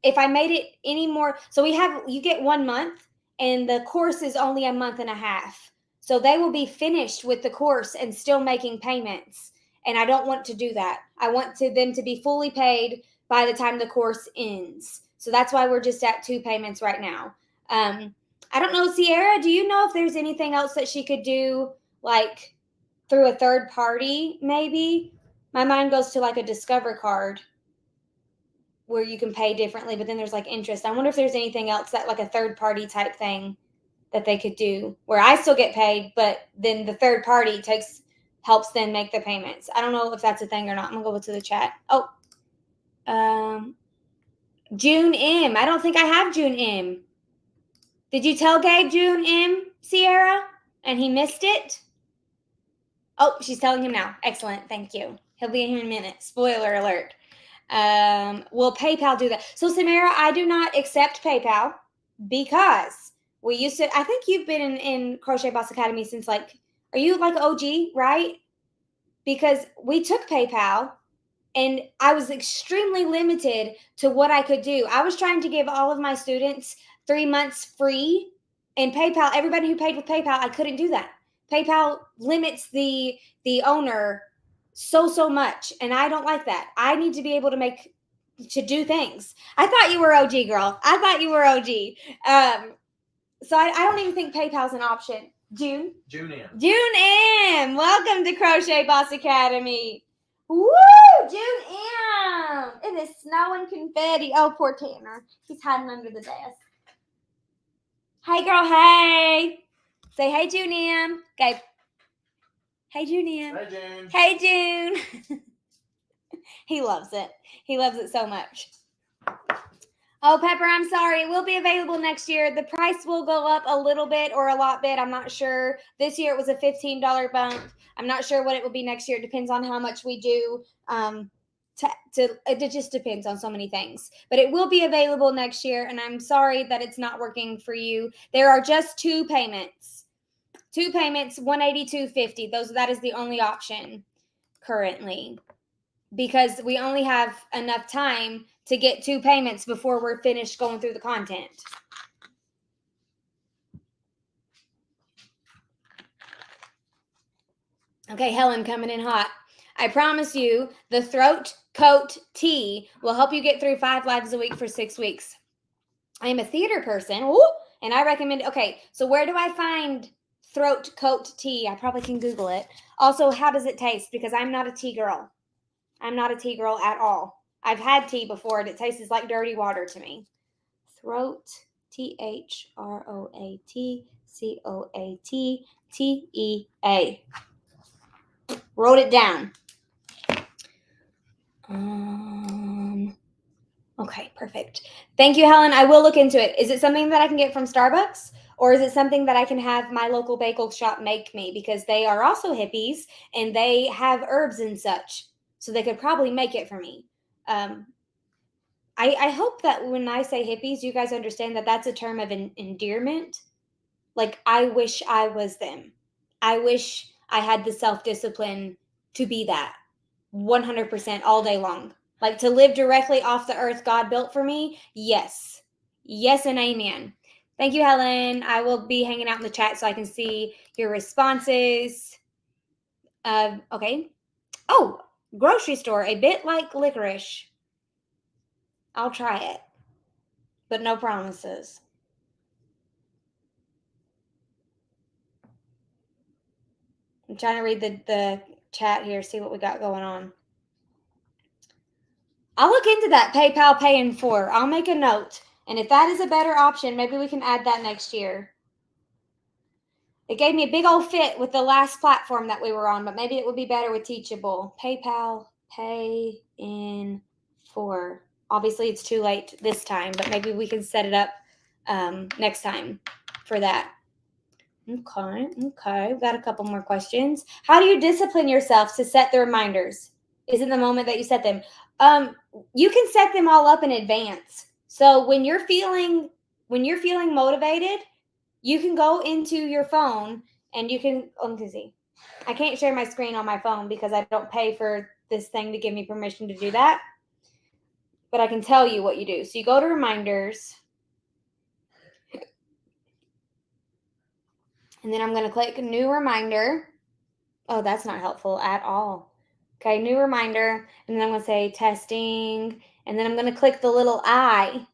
if I made it any more. So you get 1 month, and the course is only a month and a half. So they will be finished with the course and still making payments. And I don't want to do that. I want them to be fully paid by the time the course ends. So that's why we're just at 2 payments right now. I don't know, Sierra, do you know if there's anything else that she could do, through a third party, maybe? My mind goes to a Discover card where you can pay differently, but then there's interest. I wonder if there's anything else that a third party type thing that they could do where I still get paid, but then the third party helps them make the payments. I don't know if that's a thing or not. I'm gonna go to the chat. June M. I don't think I have June M. Did you tell Gabe June M, Sierra? And he missed it? Oh, she's telling him now. Excellent. Thank you. He'll be in here in a minute. Spoiler alert. Will PayPal do that? So, Samara, I do not accept PayPal because we used to, I think you've been in Crochet Boss Academy since like, are you like OG, right? Because we took PayPal and I was extremely limited to what I could do. I was trying to give all of my students 3 months free, and PayPal, everybody who paid with PayPal, I couldn't do that. PayPal limits the owner so much, and I don't like that. I need to be able to do things. I thought you were OG, girl. I thought you were OG. So I don't even think PayPal's an option. June M. June M. Welcome to Crochet Boss Academy. Woo! June M. It is snowing confetti. Oh, poor Tanner. He's hiding under the desk. Hey, girl. Hey. Say hey, June M. Gabe. Hey, June M. Hey, June. Hey, June. He loves it. He loves it so much. Oh, Pepper, I'm sorry. It will be available next year. The price will go up a little bit or a lot bit. I'm not sure. This year it was a $15 bump. I'm not sure what it will be next year. It depends on how much we do. It just depends on so many things. But it will be available next year, and I'm sorry that it's not working for you. There are just 2 payments. 2 payments, $182.50. That is the only option currently, because we only have enough time to get 2 payments before we're finished going through the content. Okay, Helen coming in hot. I promise you, the throat coat tee will help you get through 5 lives a week for 6 weeks. I am a theater person, and I recommend, okay, so where do I find throat coat tee? I probably can Google it. Also, how does it taste? Because I'm not a tea girl. I'm not a tea girl at all. I've had tea before, and it tastes like dirty water to me. Throat, THROATCOATTEA. Wrote it down. Okay, perfect. Thank you, Helen. I will look into it. Is it something that I can get from Starbucks? Or is it something that I can have my local bagel shop make me? Because they are also hippies, and they have herbs and such. So they could probably make it for me. I hope that when I say hippies, you guys understand that that's a term of endearment. Like, I wish I was them. I wish I had the self-discipline to be that 100% all day long. Like, to live directly off the earth God built for me. Yes. Yes and amen. Thank you, Helen. I will be hanging out in the chat so I can see your responses. Okay. Oh, grocery store, a bit like licorice. I'll try it, but no promises. I'm trying to read the chat here, see what we got going on. I'll look into that PayPal Pay in 4. I'll make a note. And if that is a better option, maybe we can add that next year. It gave me a big old fit with the last platform that we were on, but maybe it would be better with Teachable. PayPal Pay in 4. Obviously, it's too late this time, but maybe we can set it up next time for that. Okay. We've got a couple more questions. How do you discipline yourself to set the reminders? Is it the moment that you set them? You can set them all up in advance. So when you're feeling motivated, you can go into your phone and you can, let me see. I can't share my screen on my phone because I don't pay for this thing to give me permission to do that. But I can tell you what you do. So you go to reminders. And then I'm going to click new reminder. Oh, that's not helpful at all. Okay, new reminder. And then I'm going to say testing. And then I'm going to click the little I.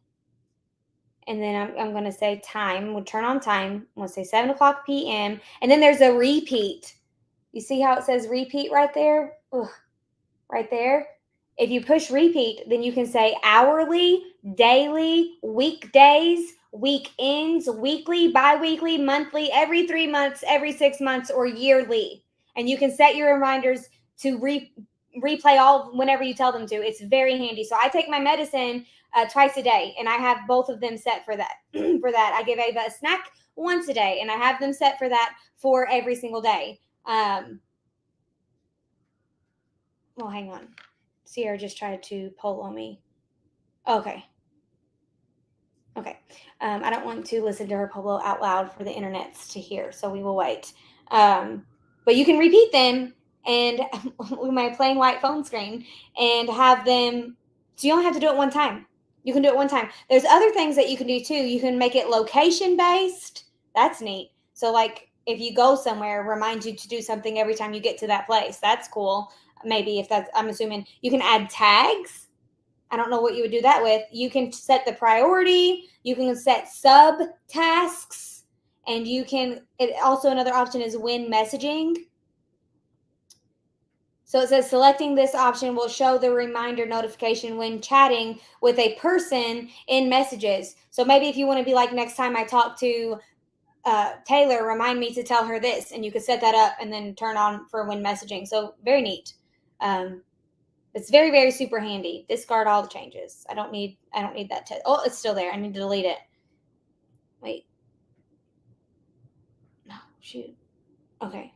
And then I'm going to say time. We'll turn on time. I'm going to say 7 o'clock p.m. And then there's a repeat. You see how it says repeat right there? Ugh, right there. If you push repeat, then you can say hourly, daily, weekdays, weekends, weekly, bi-weekly, monthly, every 3 months, every 6 months, or yearly. And you can set your reminders to replay all whenever you tell them to. It's very handy. So I take my medicine twice a day, and I have both of them set for that. For that, I give Ava a snack once a day, and I have them set for that for every single day. Well, hang on. Sierra just tried to polo me. Okay. I don't want to listen to her polo out loud for the internets to hear, so we will wait. But you can repeat them and with my plain white phone screen and have them, so you only have to do it one time. You can do it one time. There's other things that you can do too. You can make it location based. That's neat. So like if you go somewhere, remind you to do something every time you get to that place. That's cool. Maybe if that's, I'm assuming you can add tags. I don't know what you would do that with. You can set the priority. You can set sub tasks, and you can, also another option is when messaging. So it says selecting this option will show the reminder notification when chatting with a person in messages. So maybe if you want to be like, next time I talk to Taylor, remind me to tell her this, and you could set that up and then turn on for when messaging. So very neat. It's very, very super handy. Discard all the changes. I don't need that. Oh, it's still there. I need to delete it. Wait. No, shoot. Okay.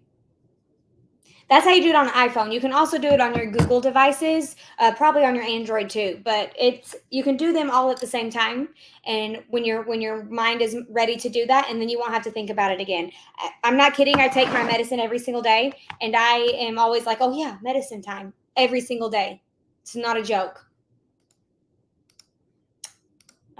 That's how you do it on an iPhone. You can also do it on your Google devices, probably on your Android too. But you can do them all at the same time. And when your mind is ready to do that, and then you won't have to think about it again. I'm not kidding. I take my medicine every single day, and I am always like, oh yeah, medicine time every single day. It's not a joke.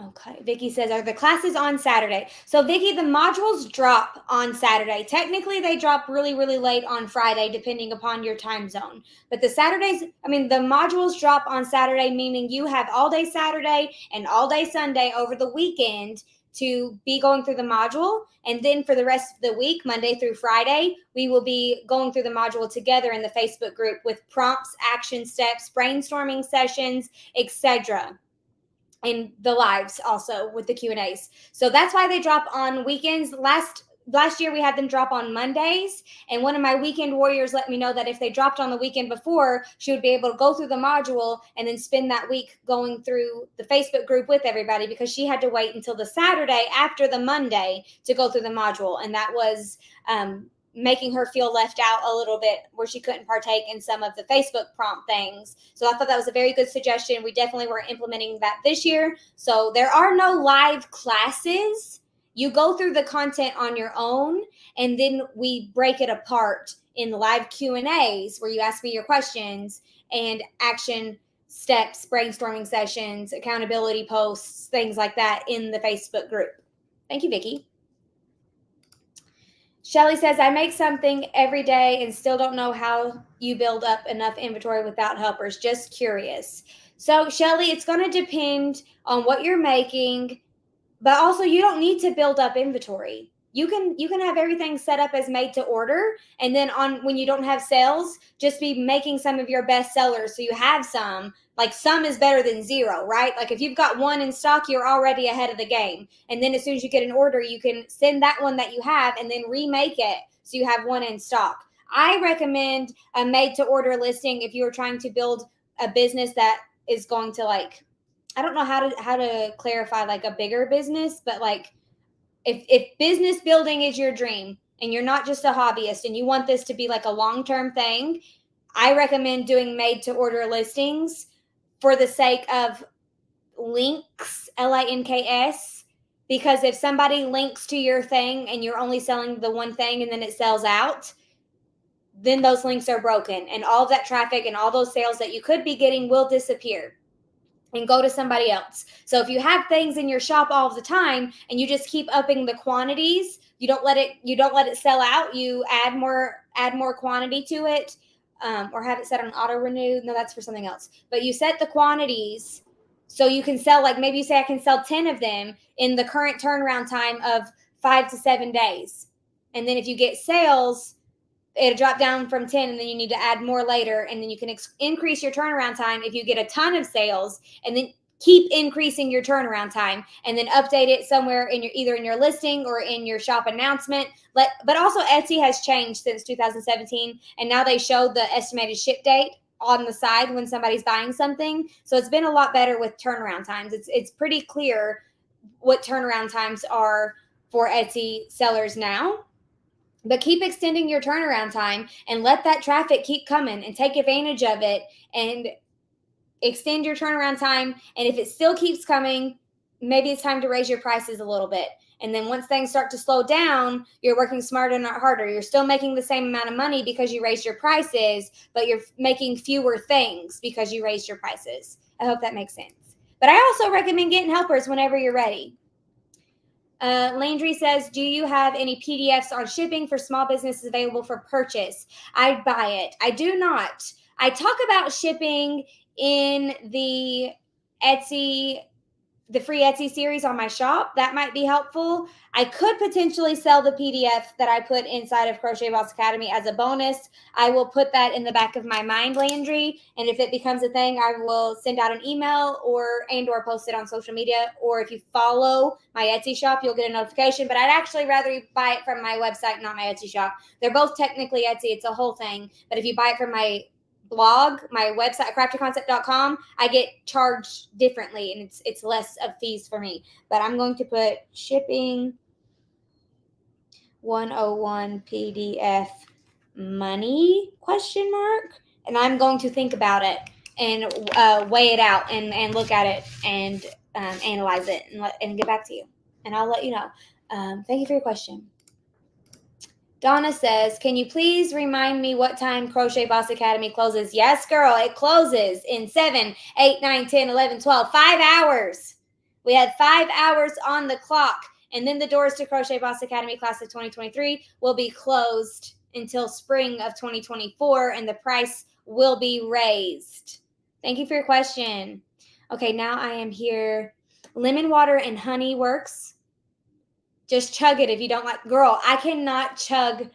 Okay, Vicky says, are the classes on Saturday? So Vicky, the modules drop on Saturday. Technically, they drop really, really late on Friday, depending upon your time zone. But the modules drop on Saturday, meaning you have all day Saturday and all day Sunday over the weekend to be going through the module. And then for the rest of the week, Monday through Friday, we will be going through the module together in the Facebook group with prompts, action steps, brainstorming sessions, etc. And the lives also with the Q&As. So that's why they drop on weekends. Last year we had them drop on Mondays, and one of my weekend warriors let me know that if they dropped on the weekend before, she would be able to go through the module and then spend that week going through the Facebook group with everybody, because she had to wait until the Saturday after the Monday to go through the module. And that was making her feel left out a little bit, where she couldn't partake in some of the Facebook prompt things. So I thought that was a very good suggestion. We definitely were implementing that this year. So there are no live classes. You go through the content on your own, and then we break it apart in the live Q&As where you ask me your questions, and action steps, brainstorming sessions, accountability posts, things like that in the Facebook group. Thank you, Vicky. Shelly says, I make something every day and still don't know how you build up enough inventory without helpers. Just curious. So, Shelly, it's going to depend on what you're making, but also you don't need to build up inventory. You can have everything set up as made to order, and then when you don't have sales, just be making some of your best sellers so you have some. Like, some is better than zero, right? Like if you've got one in stock, you're already ahead of the game. And then as soon as you get an order, you can send that one that you have and then remake it so you have one in stock. I recommend a made to order listing if you're trying to build a business that is going to, like, I don't know how to clarify like a bigger business, but like if business building is your dream and you're not just a hobbyist and you want this to be like a long-term thing, I recommend doing made to order listings for the sake of links, links, because if somebody links to your thing and you're only selling the one thing and then it sells out, then those links are broken, and all of that traffic and all those sales that you could be getting will disappear and go to somebody else. So if you have things in your shop all the time and you just keep upping the quantities, you don't let it sell out, you add more quantity to it, or have it set on auto renew. No, that's for something else. But you set the quantities so you can sell, like maybe you say I can sell 10 of them in the current turnaround time of 5 to 7 days. And then if you get sales, it'll drop down from 10, and then you need to add more later, and then you can increase your turnaround time if you get a ton of sales, and then keep increasing your turnaround time, and then update it somewhere in either in your listing or in your shop announcement. But also Etsy has changed since 2017, and now they show the estimated ship date on the side when somebody's buying something. So it's been a lot better with turnaround times. It's pretty clear what turnaround times are for Etsy sellers now. But keep extending your turnaround time and let that traffic keep coming and take advantage of it and extend your turnaround time. And if it still keeps coming, maybe it's time to raise your prices a little bit. And then once things start to slow down, you're working smarter, not harder. You're still making the same amount of money because you raised your prices, but you're making fewer things because you raised your prices. I hope that makes sense. But I also recommend getting helpers whenever you're ready. Landry says, do you have any PDFs on shipping for small businesses available for purchase? I'd buy it. I do not. I talk about shipping in the free Etsy series on my shop. That might be helpful. I could potentially sell the PDF that I put inside of Crochet Boss Academy as a bonus. I will put that in the back of my mind, Landry. And if it becomes a thing, I will send out an email or post it on social media. Or if you follow my Etsy shop, you'll get a notification. But I'd actually rather you buy it from my website, not my Etsy shop. They're both technically Etsy. It's a whole thing. But if you buy it from my blog, my website, craftyconcept.com, I get charged differently and it's less of fees for me. But I'm going to put shipping 101 PDF money ? And I'm going to think about it and weigh it out and look at it and analyze it and get back to you. And I'll let you know. Thank you for your question. Donna says, can you please remind me what time Crochet Boss Academy closes? Yes, girl, it closes in 7, 8, 9, 10, 11, 12, 5 hours. We had 5 hours on the clock. And then the doors to Crochet Boss Academy class of 2023 will be closed until spring of 2024, and the price will be raised. Thank you for your question. Okay, now I am here. Lemon water and honey works. Just chug it if you don't like. Girl, I cannot chug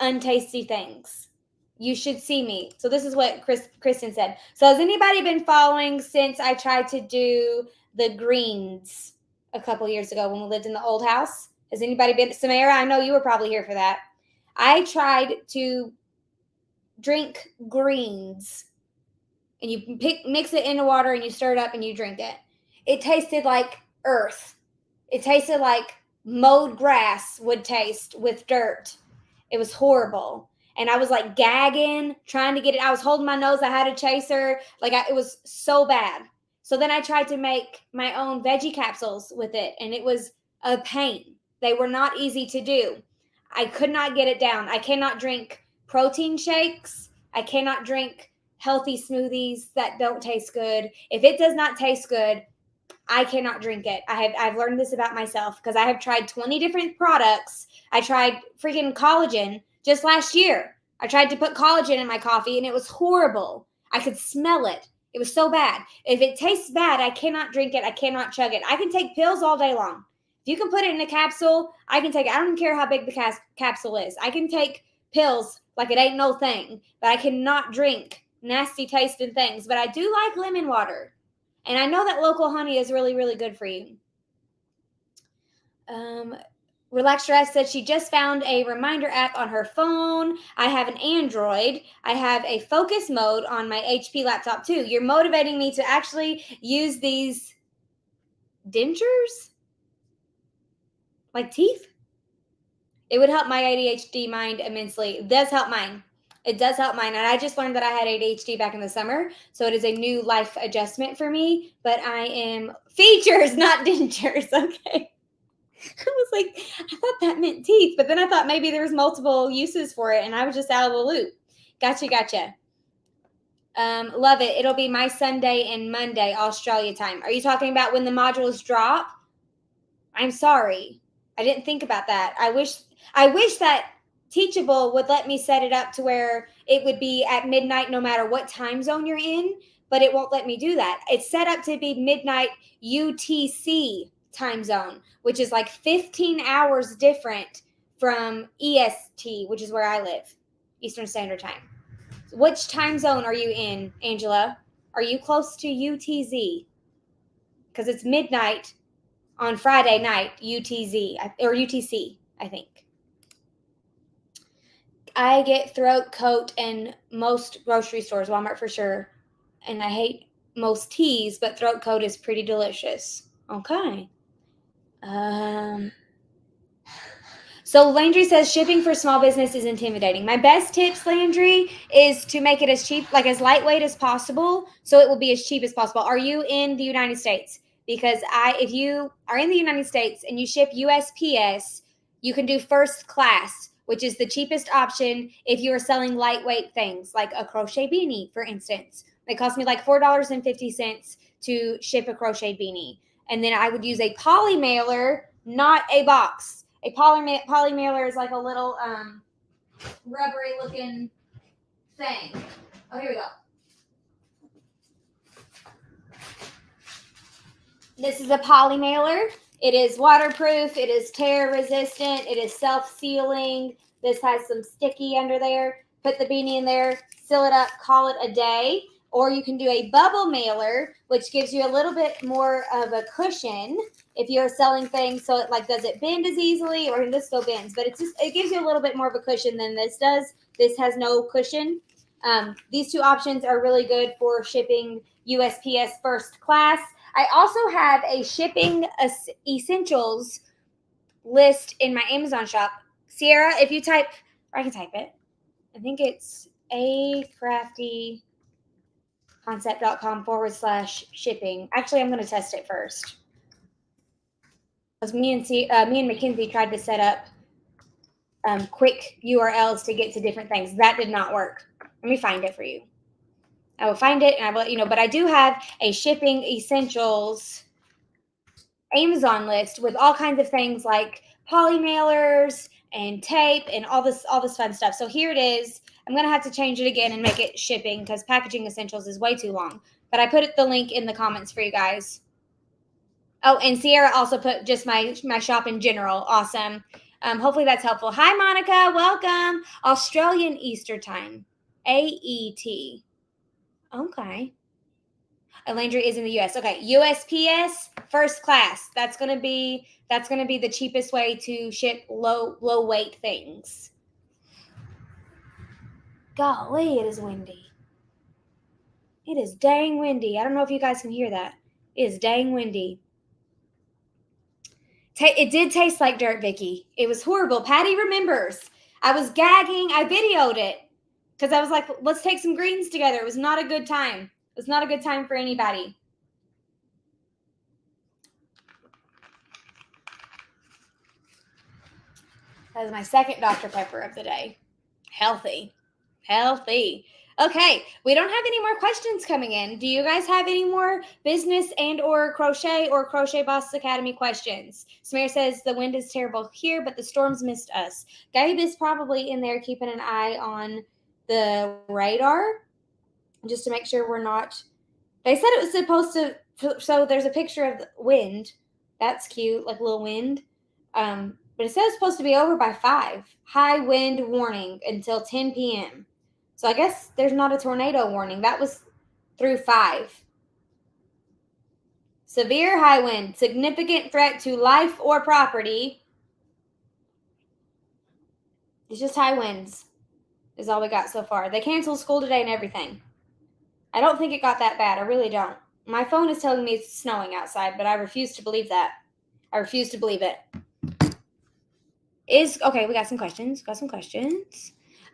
untasty things. You should see me. So this is what Kristen said. So has anybody been following since I tried to do the greens a couple years ago when we lived in the old house? Has anybody been? Samara, I know you were probably here for that. I tried to drink greens. And you mix it in the water and you stir it up and you drink it. It tasted like earth. It tasted like mowed grass would taste with dirt. It was horrible. And I was like gagging, trying to get it. I was holding my nose. I had a chaser. It was so bad. So then I tried to make my own veggie capsules with it. And it was a pain. They were not easy to do. I could not get it down. I cannot drink protein shakes. I cannot drink healthy smoothies that don't taste good. If it does not taste good, I cannot drink it. I've learned this about myself because I have tried 20 different products. I tried freaking collagen just last year. I tried to put collagen in my coffee and it was horrible. I could smell it. It was so bad. If it tastes bad, I cannot drink it. I cannot chug it. I can take pills all day long. If you can put it in a capsule, I can take it. I don't care how big the capsule is. I can take pills like it ain't no thing, but I cannot drink nasty tasting things. But I do like lemon water. And I know that local honey is really, really good for you. Relax Dress said she just found a reminder app on her phone. I have an Android. I have a focus mode on my HP laptop too. You're motivating me to actually use these dentures? Like teeth? It would help my ADHD mind immensely. It does help mine. It does help mine. And I just learned that I had ADHD back in the summer. So it is a new life adjustment for me. But I am features, not dentures. Okay. I was like, I thought that meant teeth. But then I thought maybe there was multiple uses for it. And I was just out of the loop. Gotcha. Love it. It'll be my Sunday and Monday, Australia time. Are you talking about when the modules drop? I'm sorry. I didn't think about that. I wish that Teachable would let me set it up to where it would be at midnight no matter what time zone you're in, but it won't let me do that. It's set up to be midnight UTC time zone, which is like 15 hours different from EST, which is where I live, Eastern Standard Time. Which time zone are you in, Angela? Are you close to UTZ? Because it's midnight on Friday night, UTC, I think. I get throat coat in most grocery stores, Walmart for sure. And I hate most teas, but throat coat is pretty delicious. Okay. So Landry says shipping for small business is intimidating. My best tips, Landry, is to make it as cheap, like as lightweight as possible, so it will be as cheap as possible. Are you in the United States? Because if you are in the United States and you ship USPS, you can do first class, which is the cheapest option if you are selling lightweight things, like a crochet beanie, for instance. It cost me like $4.50 to ship a crochet beanie. And then I would use a poly mailer, not a box. A poly mailer is like a little rubbery looking thing. Oh, here we go. This is a poly mailer. It is waterproof. It is tear resistant. It is self-sealing. This has some sticky under there. Put the beanie in there, seal it up, call it a day. Or you can do a bubble mailer, which gives you a little bit more of a cushion if you're selling things. So it like, does it bend as easily, or this still bends, but it gives you a little bit more of a cushion than this does. This has no cushion. These two options are really good for shipping USPS first class. I also have a shipping essentials list in my Amazon shop. Sierra, if you type, or I can type it. I think it's acraftyconcept.com/shipping. Actually, I'm going to test it first. Because me and Mackenzie tried to set up quick URLs to get to different things. That did not work. Let me find it for you. I will find it and I will let you know. But I do have a shipping essentials Amazon list with all kinds of things like poly mailers and tape and all this fun stuff. So here it is. I'm going to have to change it again and make it shipping because packaging essentials is way too long. But I put the link in the comments for you guys. Oh, and Sierra also put just my shop in general. Awesome. Hopefully that's helpful. Hi, Monica. Welcome. Australian Easter Time. AET. Okay. Landry is in the US. Okay. USPS first class. That's gonna be the cheapest way to ship low weight things. Golly, it is windy. It is dang windy. I don't know if you guys can hear that. It is dang windy. It did taste like dirt, Vicky. It was horrible. Patty remembers. I was gagging. I videoed it because I was like, let's take some greens together. It was not a good time. It was not a good time for anybody. That is my second Dr. Pepper of the day. Healthy. Okay, we don't have any more questions coming in. Do you guys have any more business and or Crochet Boss Academy questions? Samir says the wind is terrible here, but the storms missed us. Gabe is probably in there keeping an eye on the radar just to make sure we're not. They said it was supposed to, so there's a picture of the wind. That's cute, like a little wind. But it says it's supposed to be over by 5. High wind warning until 10 p.m. So I guess there's not a tornado warning. That was through 5. Severe high wind, significant threat to life or property. It's just high winds is all we got so far. They canceled school today and everything. I don't think it got that bad. I really don't. My phone is telling me it's snowing outside, but I refuse to believe that. I refuse to believe it. Okay, we got some questions.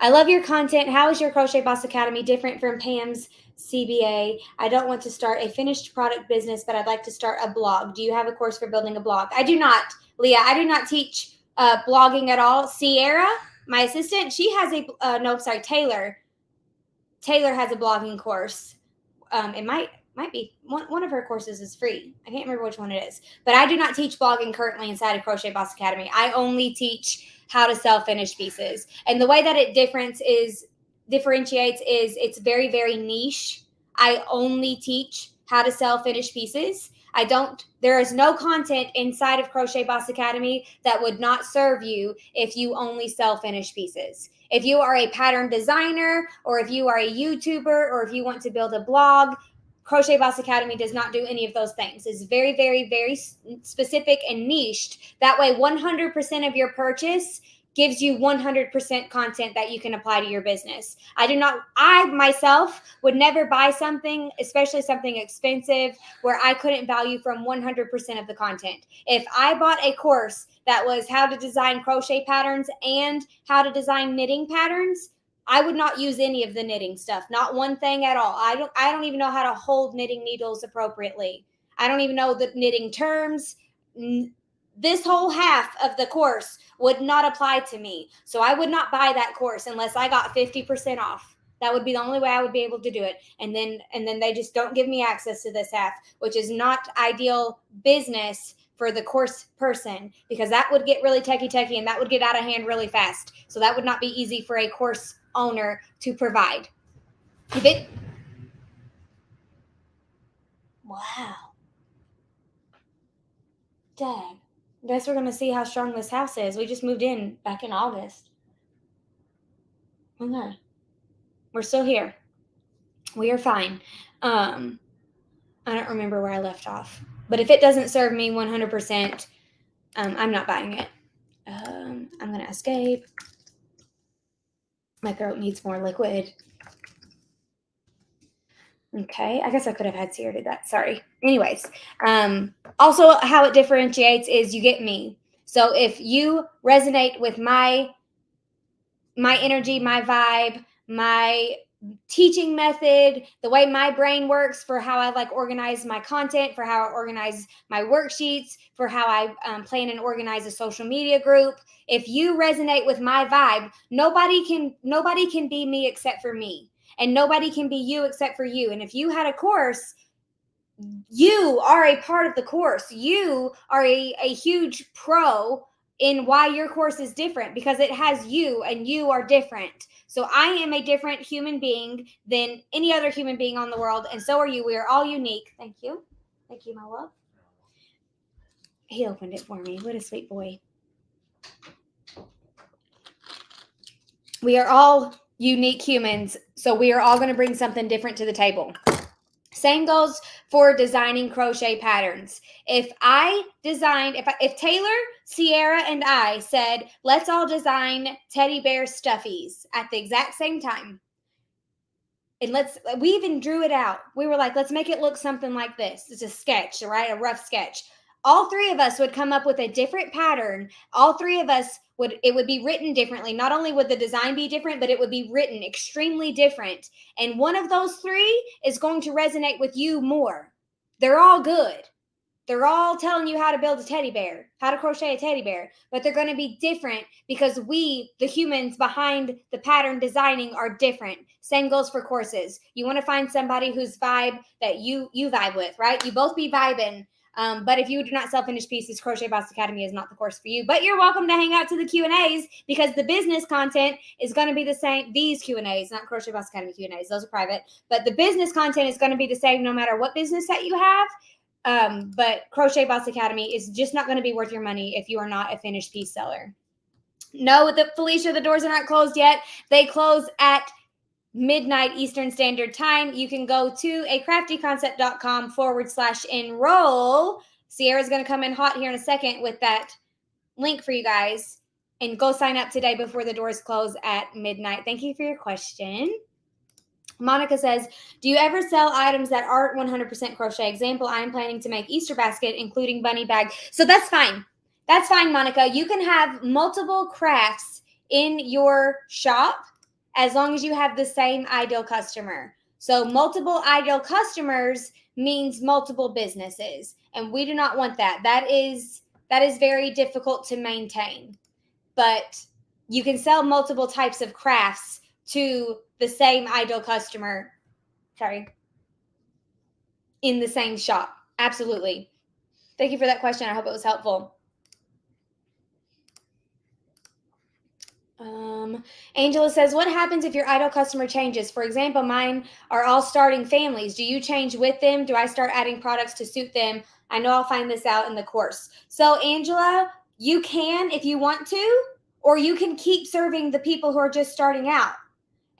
I love your content. How is your Crochet Boss Academy different from Pam's CBA? I don't want to start a finished product business, but I'd like to start a blog. Do you have a course for building a blog? I do not, Leah. I do not teach blogging at all. Sierra, my assistant, she has Taylor. Taylor has a blogging course. It might be one of her courses is free. I can't remember which one it is, but I do not teach blogging currently inside of Crochet Boss Academy. I only teach how to sell finished pieces, and the way that it differentiates is it's very, very niche. I only teach how to sell finished pieces. There is no content inside of Crochet Boss Academy that would not serve you if you only sell finished pieces. If you are a pattern designer, or if you are a YouTuber, or if you want to build a blog, Crochet Boss Academy does not do any of those things. It's very, very, very specific and niched. That way, 100% of your purchase gives you 100% content that you can apply to your business. I myself would never buy something, especially something expensive, where I couldn't value from 100% of the content. If I bought a course that was how to design crochet patterns and how to design knitting patterns, I would not use any of the knitting stuff, not one thing at all. I don't even know how to hold knitting needles appropriately. I don't even know the knitting terms. This whole half of the course would not apply to me. So I would not buy that course unless I got 50% off. That would be the only way I would be able to do it. And then they just don't give me access to this half, which is not ideal business for the course person, because that would get really techie and that would get out of hand really fast. So that would not be easy for a course owner to provide. Wow. Dang. Guess we're going to see how strong this house is. We just moved in back in August. Okay. We're still here. We are fine. I don't remember where I left off. But if it doesn't serve me 100%, I'm not buying it. I'm going to escape. My throat needs more liquid. Okay, I guess I could have had Sierra do that. Sorry. Anyways, also how it differentiates is you get me. So if you resonate with my energy, my vibe, my teaching method, the way my brain works for how I like organize my content, for how I organize my worksheets, for how I plan and organize a social media group. If you resonate with my vibe, nobody can be me except for me. And nobody can be you except for you. And if you had a course, you are a part of the course. You are a huge pro in why your course is different, because it has you and you are different. So I am a different human being than any other human being on the world. And so are you. We are all unique. Thank you. Thank you, my love. He opened it for me. What a sweet boy. We are all unique humans, so we are all going to bring something different to the table. Same goes for designing crochet patterns. If Taylor, Sierra, and I said, let's all design teddy bear stuffies at the exact same time, and we even drew it out. We were like, let's make it look something like this. It's a sketch, right? A rough sketch. All three of us would come up with a different pattern. All three of us it would be written differently. Not only would the design be different, but it would be written extremely different. And one of those three is going to resonate with you more. They're all good. They're all telling you how to build a teddy bear, how to crochet a teddy bear, but they're going to be different because we, the humans behind the pattern designing, are different. Same goes for courses. You want to find somebody whose vibe that you vibe with, right? You both be vibing. But if you do not sell finished pieces, Crochet Boss Academy is not the course for you. But you're welcome to hang out to the Q&As, because the business content is going to be the same. These Q&As, not Crochet Boss Academy Q&As, those are private. But the business content is going to be the same no matter what business that you have. But Crochet Boss Academy is just not going to be worth your money if you are not a finished piece seller. No, Felicia, the doors are not closed yet. They close at midnight Eastern Standard Time. You can go to acraftyconcept.com/enroll. Sierra's going to come in hot here in a second with that link for you guys, and go sign up today before the doors close at midnight. Thank you for your question. Monica says, do you ever sell items that aren't 100% crochet? Example, I'm planning to make Easter basket, including bunny bag. So that's fine. That's fine, Monica. You can have multiple crafts in your shop as long as you have the same ideal customer. So multiple ideal customers means multiple businesses, and we do not want that. That is very difficult to maintain. But you can sell multiple types of crafts to the same ideal customer, in the same shop. Absolutely. Thank you for that question. I hope it was helpful. Angela says, what happens if your ideal customer changes? For example, mine are all starting families. Do you change with them? Do I start adding products to suit them? I know I'll find this out in the course. So Angela, you can if you want to, or you can keep serving the people who are just starting out.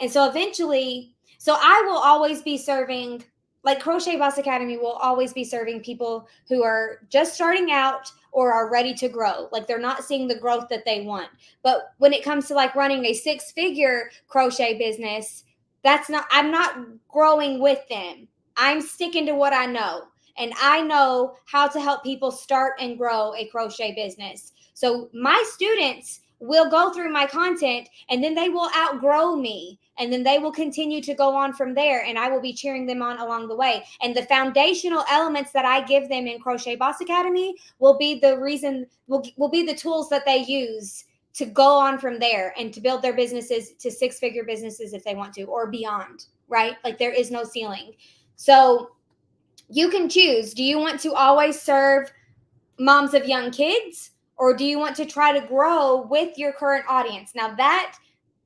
And so eventually, I will always be serving like Crochet Boss Academy will always be serving people who are just starting out or are ready to grow. Like they're not seeing the growth that they want. But when it comes to like running a 6-figure crochet business, I'm not growing with them. I'm sticking to what I know. And I know how to help people start and grow a crochet business. So my students will go through my content and then they will outgrow me. And then they will continue to go on from there, and I will be cheering them on along the way. And the foundational elements that I give them in Crochet Boss Academy will be the reason, will be the tools that they use to go on from there and to build their businesses to 6-figure businesses if they want to, or beyond, right? Like there is no ceiling. So you can choose. Do you want to always serve moms of young kids, or do you want to try to grow with your current audience? Now that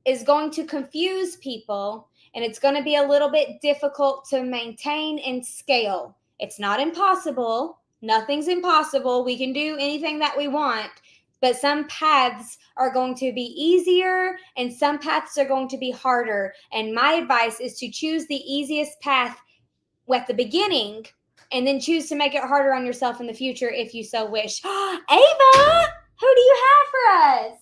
is going to confuse people, and it's going to be a little bit difficult to maintain and scale. It's not impossible. Nothing's impossible. We can do anything that we want, but some paths are going to be easier and some paths are going to be harder. And my advice is to choose the easiest path at the beginning and then choose to make it harder on yourself in the future if you so wish. Ava, who do you have for us?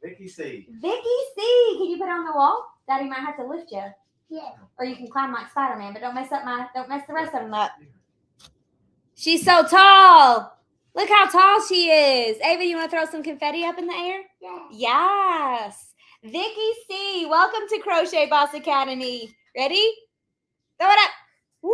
Vicky C. Vicky C. Can you put it on the wall? Daddy might have to lift you. Yeah. Or you can climb like Spider-Man, but don't mess the rest of them up. She's so tall. Look how tall she is. Ava, you want to throw some confetti up in the air? Yeah. Yes. Vicky C. Welcome to Crochet Boss Academy. Ready? Throw it up. Woo!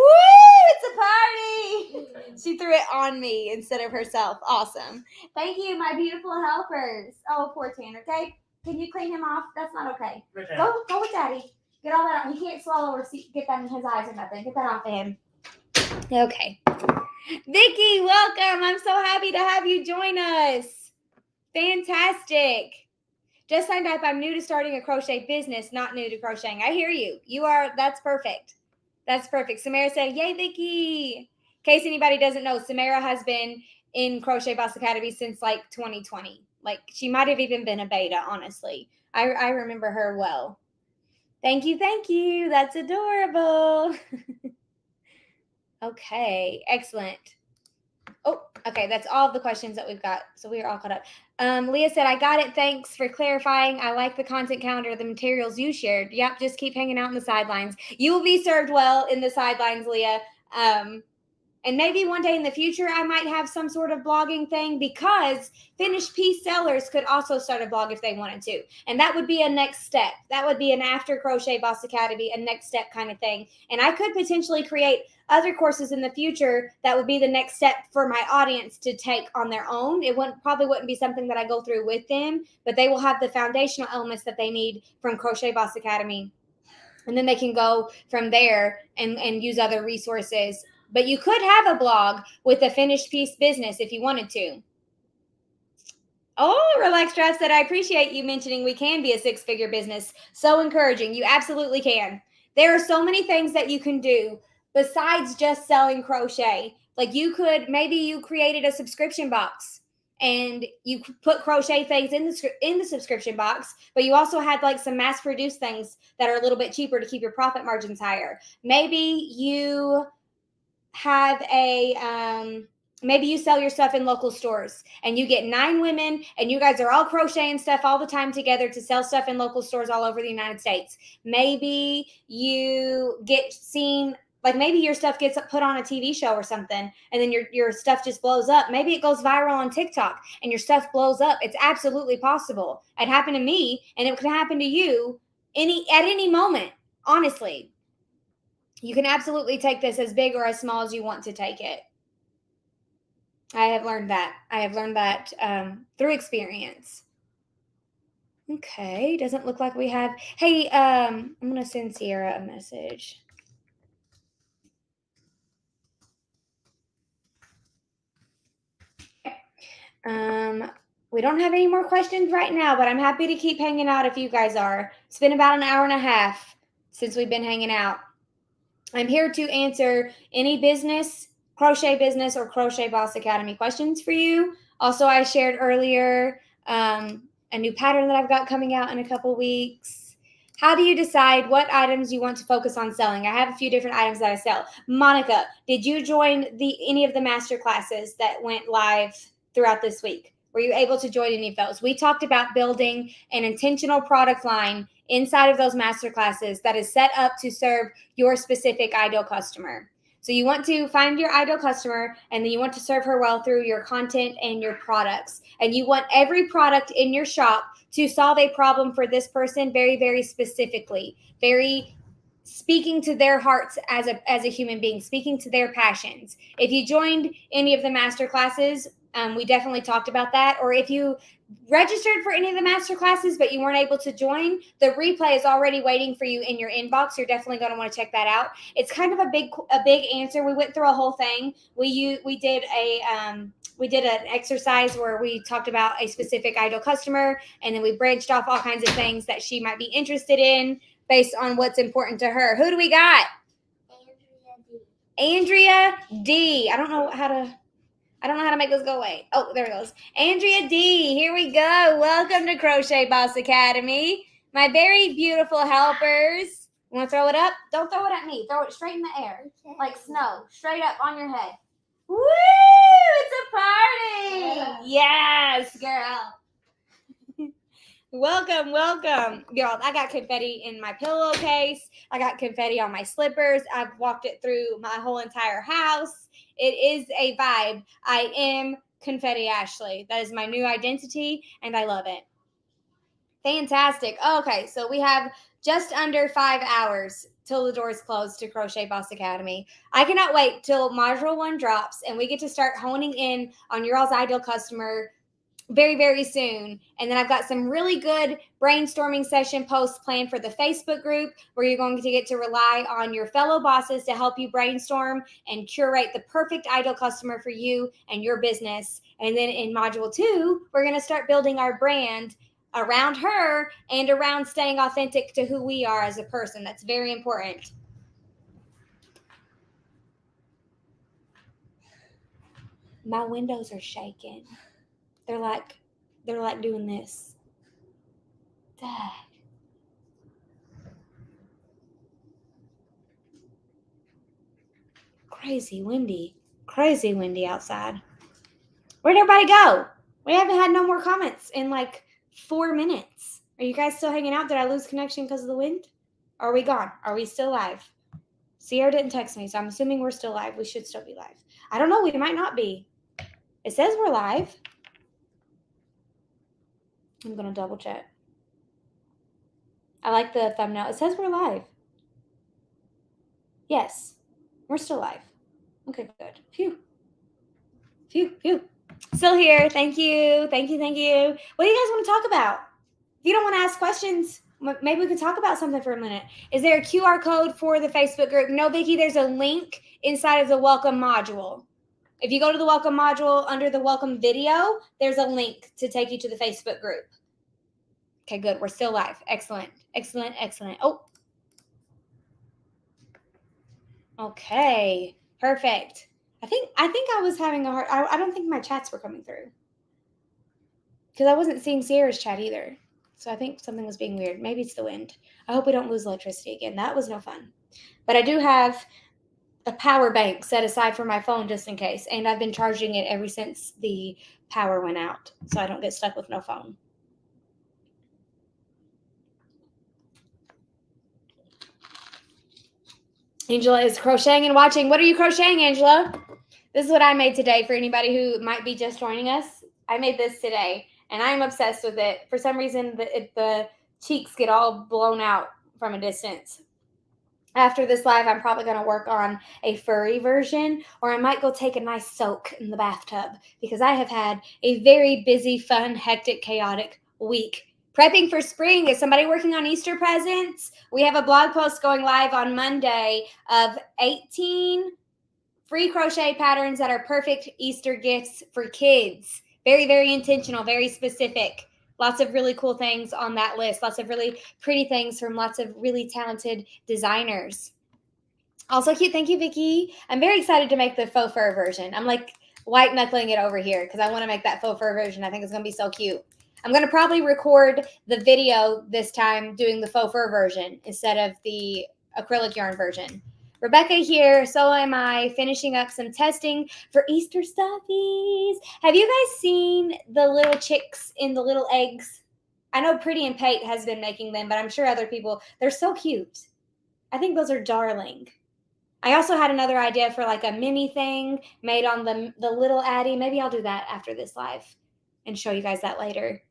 It's a party. She threw it on me instead of herself. Awesome. Thank you, my beautiful helpers. Oh, poor Tanner. Okay, can you clean him off? That's not okay. Go with Daddy. Get all that out. He can't swallow or get that in his eyes or nothing. Get that off of him. Okay. Vicky, welcome. I'm so happy to have you join us. Fantastic. Just signed up. I'm new to starting a crochet business, not new to crocheting. I hear you. That's perfect. That's perfect. Samara said, yay, Vicky. In case anybody doesn't know, Samara has been in Crochet Boss Academy since like 2020. Like she might have even been a beta, honestly. I remember her well. Thank you. That's adorable. Okay, excellent. Oh, okay, that's all of the questions that we've got. So we are all caught up. Leah said, I got it. Thanks for clarifying. I like the content calendar, the materials you shared. Yep, just keep hanging out in the sidelines. You will be served well in the sidelines, Leah. And maybe one day in the future, I might have some sort of blogging thing, because finished piece sellers could also start a blog if they wanted to. And that would be a next step. That would be an after Crochet Boss Academy, a next step kind of thing. And I could potentially create other courses in the future that would be the next step for my audience to take on their own. It probably wouldn't be something that I go through with them, but they will have the foundational elements that they need from Crochet Boss Academy. And then they can go from there and use other resources. But you could have a blog with a finished piece business if you wanted to. Oh, Relax Drive said, I appreciate you mentioning we can be a 6-figure business. So encouraging. You absolutely can. There are so many things that you can do besides just selling crochet. Like maybe you created a subscription box and you put crochet things in the subscription box, but you also had like some mass produced things that are a little bit cheaper to keep your profit margins higher. Maybe you have maybe you sell your stuff in local stores and you get 9 women and you guys are all crocheting stuff all the time together to sell stuff in local stores all over the United States. Maybe you get seen, like maybe your stuff gets put on a TV show or something, and then your stuff just blows up. Maybe it goes viral on TikTok and your stuff blows up. It's absolutely possible. It happened to me, and it could happen to you at any moment, honestly. You can absolutely take this as big or as small as you want to take it. I have learned that through experience. Okay, doesn't look like we have. Hey, I'm going to send Sierra a message. We don't have any more questions right now, but I'm happy to keep hanging out if you guys are. It's been about an hour and a half since we've been hanging out. I'm here to answer any crochet business or Crochet Boss Academy questions for you. Also, I shared earlier a new pattern that I've got coming out in a couple weeks. How do you decide what items you want to focus on selling? I have a few different items that I sell. Monica, did you join any of the master classes that went live throughout this week? Were you able to join any of those? We talked about building an intentional product line inside of those master classes that is set up to serve your specific ideal customer. So you want to find your ideal customer, and then you want to serve her well through your content and your products. And you want every product in your shop to solve a problem for this person very, very specifically, very speaking to their hearts as a human being, speaking to their passions. If you joined any of the master classes, we definitely talked about that. Or if you registered for any of the master classes but you weren't able to join, the replay is already waiting for you in your inbox. You're definitely going to want to check that out. It's kind of a big answer. We went through a whole thing. We did an exercise where we talked about a specific ideal customer, and then we branched off all kinds of things that she might be interested in based on what's important to her. Who do we got? Andrea D. I don't know how to make this go away. Oh, there it goes. Andrea D. Here we go. Welcome to Crochet Boss Academy. My very beautiful helpers. You want to throw it up? Don't throw it at me. Throw it straight in the air. Like snow. Straight up on your head. Woo! It's a party! Yes, girl. Welcome. Girl, I got confetti in my pillowcase. I got confetti on my slippers. I've walked it through my whole entire house. It is a vibe. I am Confetti Ashley. That is my new identity, and I love it. Fantastic. Okay, so we have just under 5 hours till the doors close to Crochet Boss Academy. I cannot wait till Module 1 drops, and we get to start honing in on your all's ideal customer very, very soon. And then I've got some really good brainstorming session posts planned for the Facebook group where you're going to get to rely on your fellow bosses to help you brainstorm and curate the perfect ideal customer for you and your business. And then in Module 2, we're going to start building our brand around her and around staying authentic to who we are as a person. That's very important. My windows are shaking. They're like doing this. Dad. Crazy windy outside. Where'd everybody go? We haven't had no more comments in like 4 minutes. Are you guys still hanging out? Did I lose connection because of the wind? Are we gone? Are we still live? Sierra didn't text me, so I'm assuming we're still live. We should still be live. I don't know. We might not be. It says we're live. I'm going to double check. I like the thumbnail. It says we're live. Yes, we're still live. Okay, good. Phew. Still here. Thank you. What do you guys want to talk about? If you don't want to ask questions, maybe we could talk about something for a minute. Is there a QR code for the Facebook group? No, Vicki, there's a link inside of the welcome module. If you go to the welcome module under the welcome video, there's a link to take you to the Facebook group. Okay, good. We're still live. Excellent. Oh. Okay, perfect. I think I was having a hard, I don't think my chats were coming through because I wasn't seeing Sierra's chat either. So I think something was being weird. Maybe it's the wind. I hope we don't lose electricity again. That was no fun. But I do have a power bank set aside for my phone just in case. And I've been charging it ever since the power went out so I don't get stuck with no phone. Angela is crocheting and watching. What are you crocheting, Angela? This is what I made today for anybody who might be just joining us. I made this today, and I'm obsessed with it. For some reason, the cheeks get all blown out from a distance. After this live, I'm probably going to work on a furry version, or I might go take a nice soak in the bathtub because I have had a very busy, fun, hectic, chaotic week. Prepping for spring. Is somebody working on Easter presents? We have a blog post going live on Monday of 18 free crochet patterns that are perfect Easter gifts for kids. Very, very intentional, very specific. Lots of really cool things on that list. Lots of really pretty things from lots of really talented designers. Also cute. Thank you, Vicki. I'm very excited to make the faux fur version. I'm like white knuckling it over here because I want to make that faux fur version. I think it's going to be so cute. I'm going to probably record the video this time doing the faux fur version instead of the acrylic yarn version. Rebecca here, so am I, finishing up some testing for Easter stuffies. Have you guys seen the little chicks in the little eggs? I know Pretty and Pate has been making them, but I'm sure other people, they're so cute. I think those are darling. I also had another idea for like a mini thing made on the little Addie. Maybe I'll do that after this live and show you guys that later.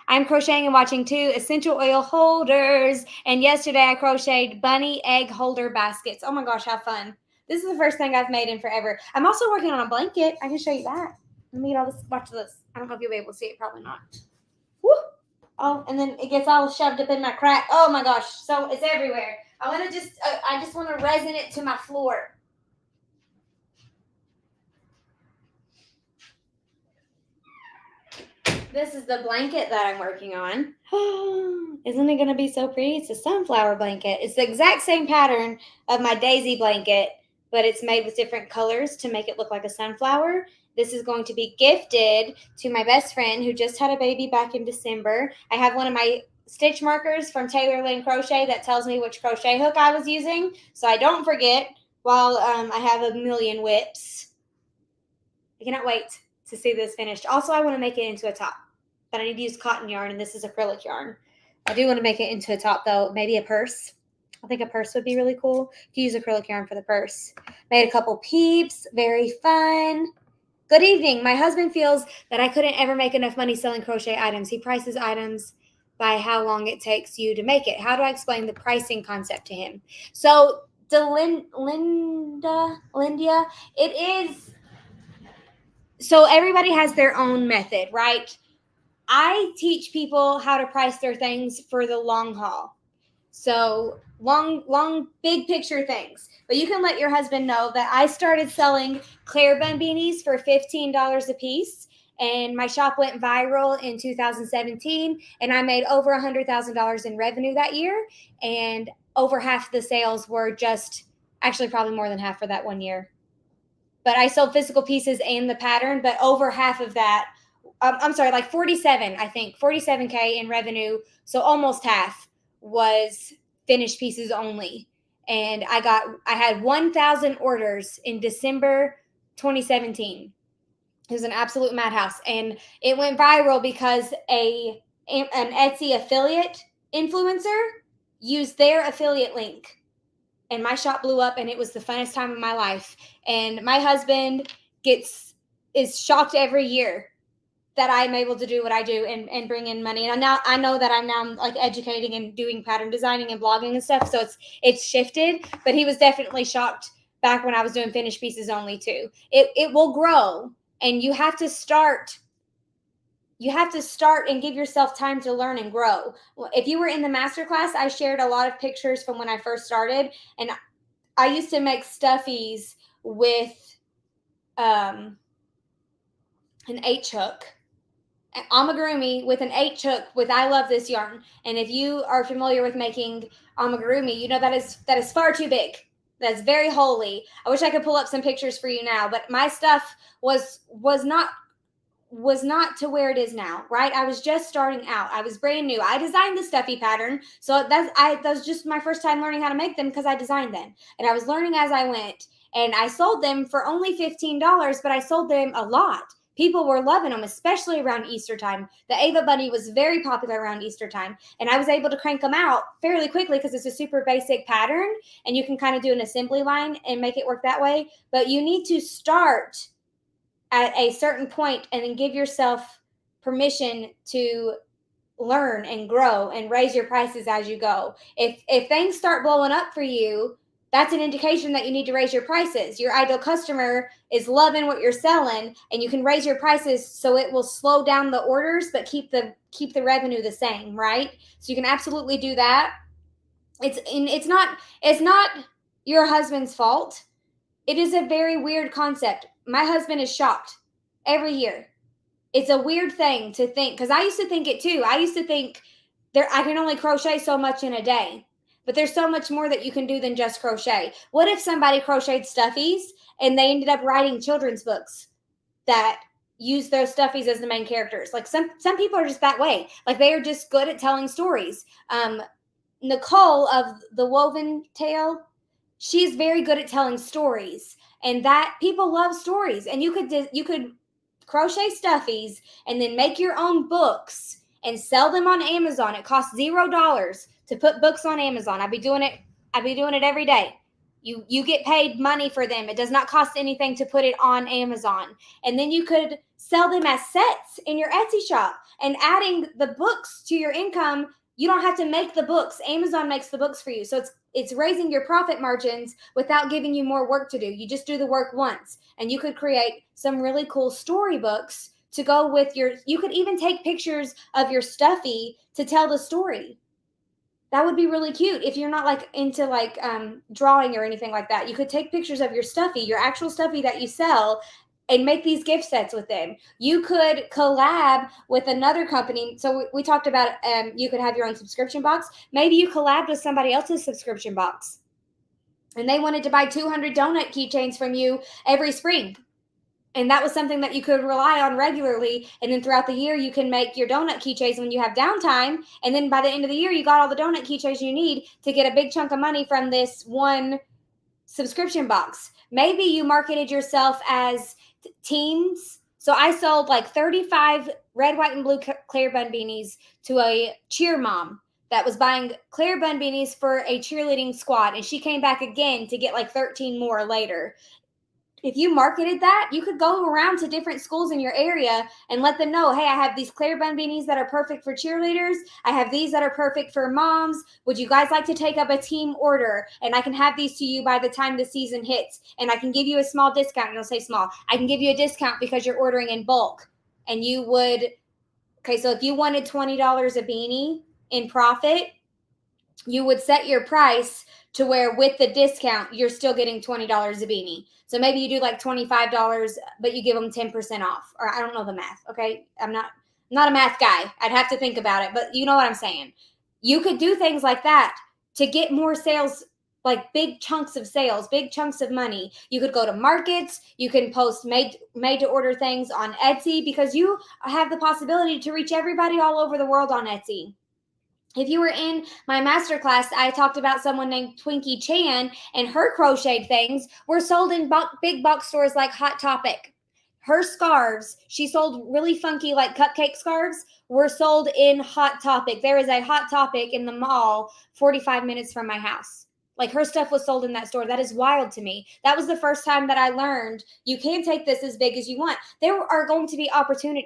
I'm crocheting and watching 2 essential oil holders. And yesterday I crocheted bunny egg holder baskets. Oh my gosh, how fun. This is the first thing I've made in forever. I'm also working on a blanket. I can show you that. Let me get all this. Watch this. I don't know if you'll be able to see it. Probably not. Woo! Oh, and then it gets all shoved up in my crack. Oh my gosh. So it's everywhere. I just want to resin it to my floor. This is the blanket that I'm working on. Isn't it going to be so pretty? It's a sunflower blanket. It's the exact same pattern of my daisy blanket, but it's made with different colors to make it look like a sunflower. This is going to be gifted to my best friend who just had a baby back in December. I have one of my stitch markers from Taylor Lynn Crochet that tells me which crochet hook I was using, so I don't forget while I have a million whips. I cannot wait to see this finished. Also, I want to make it into a top, but I need to use cotton yarn, and this is acrylic yarn. I do want to make it into a top, though. Maybe a purse. I think a purse would be really cool to use acrylic yarn for the purse. Made a couple peeps. Very fun. Good evening. My husband feels that I couldn't ever make enough money selling crochet items. He prices items by how long it takes you to make it. How do I explain the pricing concept to him? So, Lindia, it is... So everybody has their own method, right? I teach people how to price their things for the long haul. So long, big picture things. But you can let your husband know that I started selling Claire Bun beanies for $15 a piece. And my shop went viral in 2017. And I made over $100,000 in revenue that year. And over half the sales were actually probably more than half for that 1 year. But I sold physical pieces and the pattern, but over half of that, I'm sorry, like 47, I think, 47K in revenue. So almost half was finished pieces only. And I had 1,000 orders in December 2017. It was an absolute madhouse. And it went viral because an Etsy affiliate influencer used their affiliate link. And my shop blew up, and it was the funnest time of my life. And my husband is shocked every year that I'm able to do what I do and bring in money. And I know that I'm now like educating and doing pattern designing and blogging and stuff. So it's shifted, but he was definitely shocked back when I was doing finished pieces only too. It will grow, and you have to start and give yourself time to learn and grow. If you were in the masterclass, I shared a lot of pictures from when I first started, and I used to make stuffies with an H-hook, an amigurumi with an H-hook with I love this yarn. And if you are familiar with making amigurumi, you know that is far too big. That's very holy. I wish I could pull up some pictures for you now, but my stuff was not to where it is now, right? I was just starting out. I was brand new. I designed the stuffy pattern. So that was just my first time learning how to make them because I designed them. And I was learning as I went. And I sold them for only $15, but I sold them a lot. People were loving them, especially around Easter time. The Ava Bunny was very popular around Easter time. And I was able to crank them out fairly quickly because it's a super basic pattern. And you can kind of do an assembly line and make it work that way. But you need to start at a certain point and then give yourself permission to learn and grow and raise your prices as you go. If things start blowing up for you, that's an indication that you need to raise your prices. Your ideal customer is loving what you're selling, and you can raise your prices so it will slow down the orders but keep the revenue the same, right? So you can absolutely do that. It's not your husband's fault. It is a very weird concept. My husband is shocked every year. It's a weird thing to think, because I used to think it too. I used to think I can only crochet so much in a day, but there's so much more that you can do than just crochet. What if somebody crocheted stuffies and they ended up writing children's books that use those stuffies as the main characters. Like some people are just that way. Like they are just good at telling stories. Nicole of the Woven Tale, she's very good at telling stories, and that people love stories. And you could crochet stuffies and then make your own books and sell them on Amazon. It costs $0 to put books on Amazon. I'd be doing it every day. You get paid money for them. It does not cost anything to put it on Amazon. And then you could sell them as sets in your Etsy shop, and adding the books to your income. You don't have to make the books. Amazon makes the books for you. So it's raising your profit margins without giving you more work to do. You just do the work once, and you could create some really cool storybooks to go with you could even take pictures of your stuffy to tell the story. That would be really cute. If you're not like into like drawing or anything like that, you could take pictures of your stuffy, your actual stuffy that you sell, and make these gift sets with them. You could collab with another company. So we talked about you could have your own subscription box. Maybe you collabed with somebody else's subscription box, and they wanted to buy 200 donut keychains from you every spring. And that was something that you could rely on regularly. And then throughout the year, you can make your donut keychains when you have downtime. And then by the end of the year, you got all the donut keychains you need to get a big chunk of money from this one subscription box. Maybe you marketed yourself as teens. So I sold like 35 red, white, and blue Claire Bun beanies to a cheer mom that was buying Claire Bun beanies for a cheerleading squad. And she came back again to get like 13 more later. If you marketed that, you could go around to different schools in your area and let them know, hey, I have these Claire Bun beanies that are perfect for cheerleaders. I have these that are perfect for moms. Would you guys like to take up a team order? And I can have these to you by the time the season hits. And I can give you a small discount. And I'll say small. I can give you a discount because you're ordering in bulk. And you would, okay, so if you wanted $20 a beanie in profit, you would set your price to where with the discount, you're still getting $20 a beanie. So maybe you do like $25, but you give them 10% off. Or I don't know the math, okay? I'm not a math guy. I'd have to think about it, but you know what I'm saying. You could do things like that to get more sales, like big chunks of sales, big chunks of money. You could go to markets. You can post made to order things on Etsy, because you have the possibility to reach everybody all over the world on Etsy. If you were in my masterclass, I talked about someone named Twinkie Chan, and her crocheted things were sold in big box stores like Hot Topic. Her scarves, she sold really funky like cupcake scarves, were sold in Hot Topic. There is a Hot Topic in the mall 45 minutes from my house. Like her stuff was sold in that store. That is wild to me. That was the first time that I learned you can take this as big as you want. There are going to be opportunities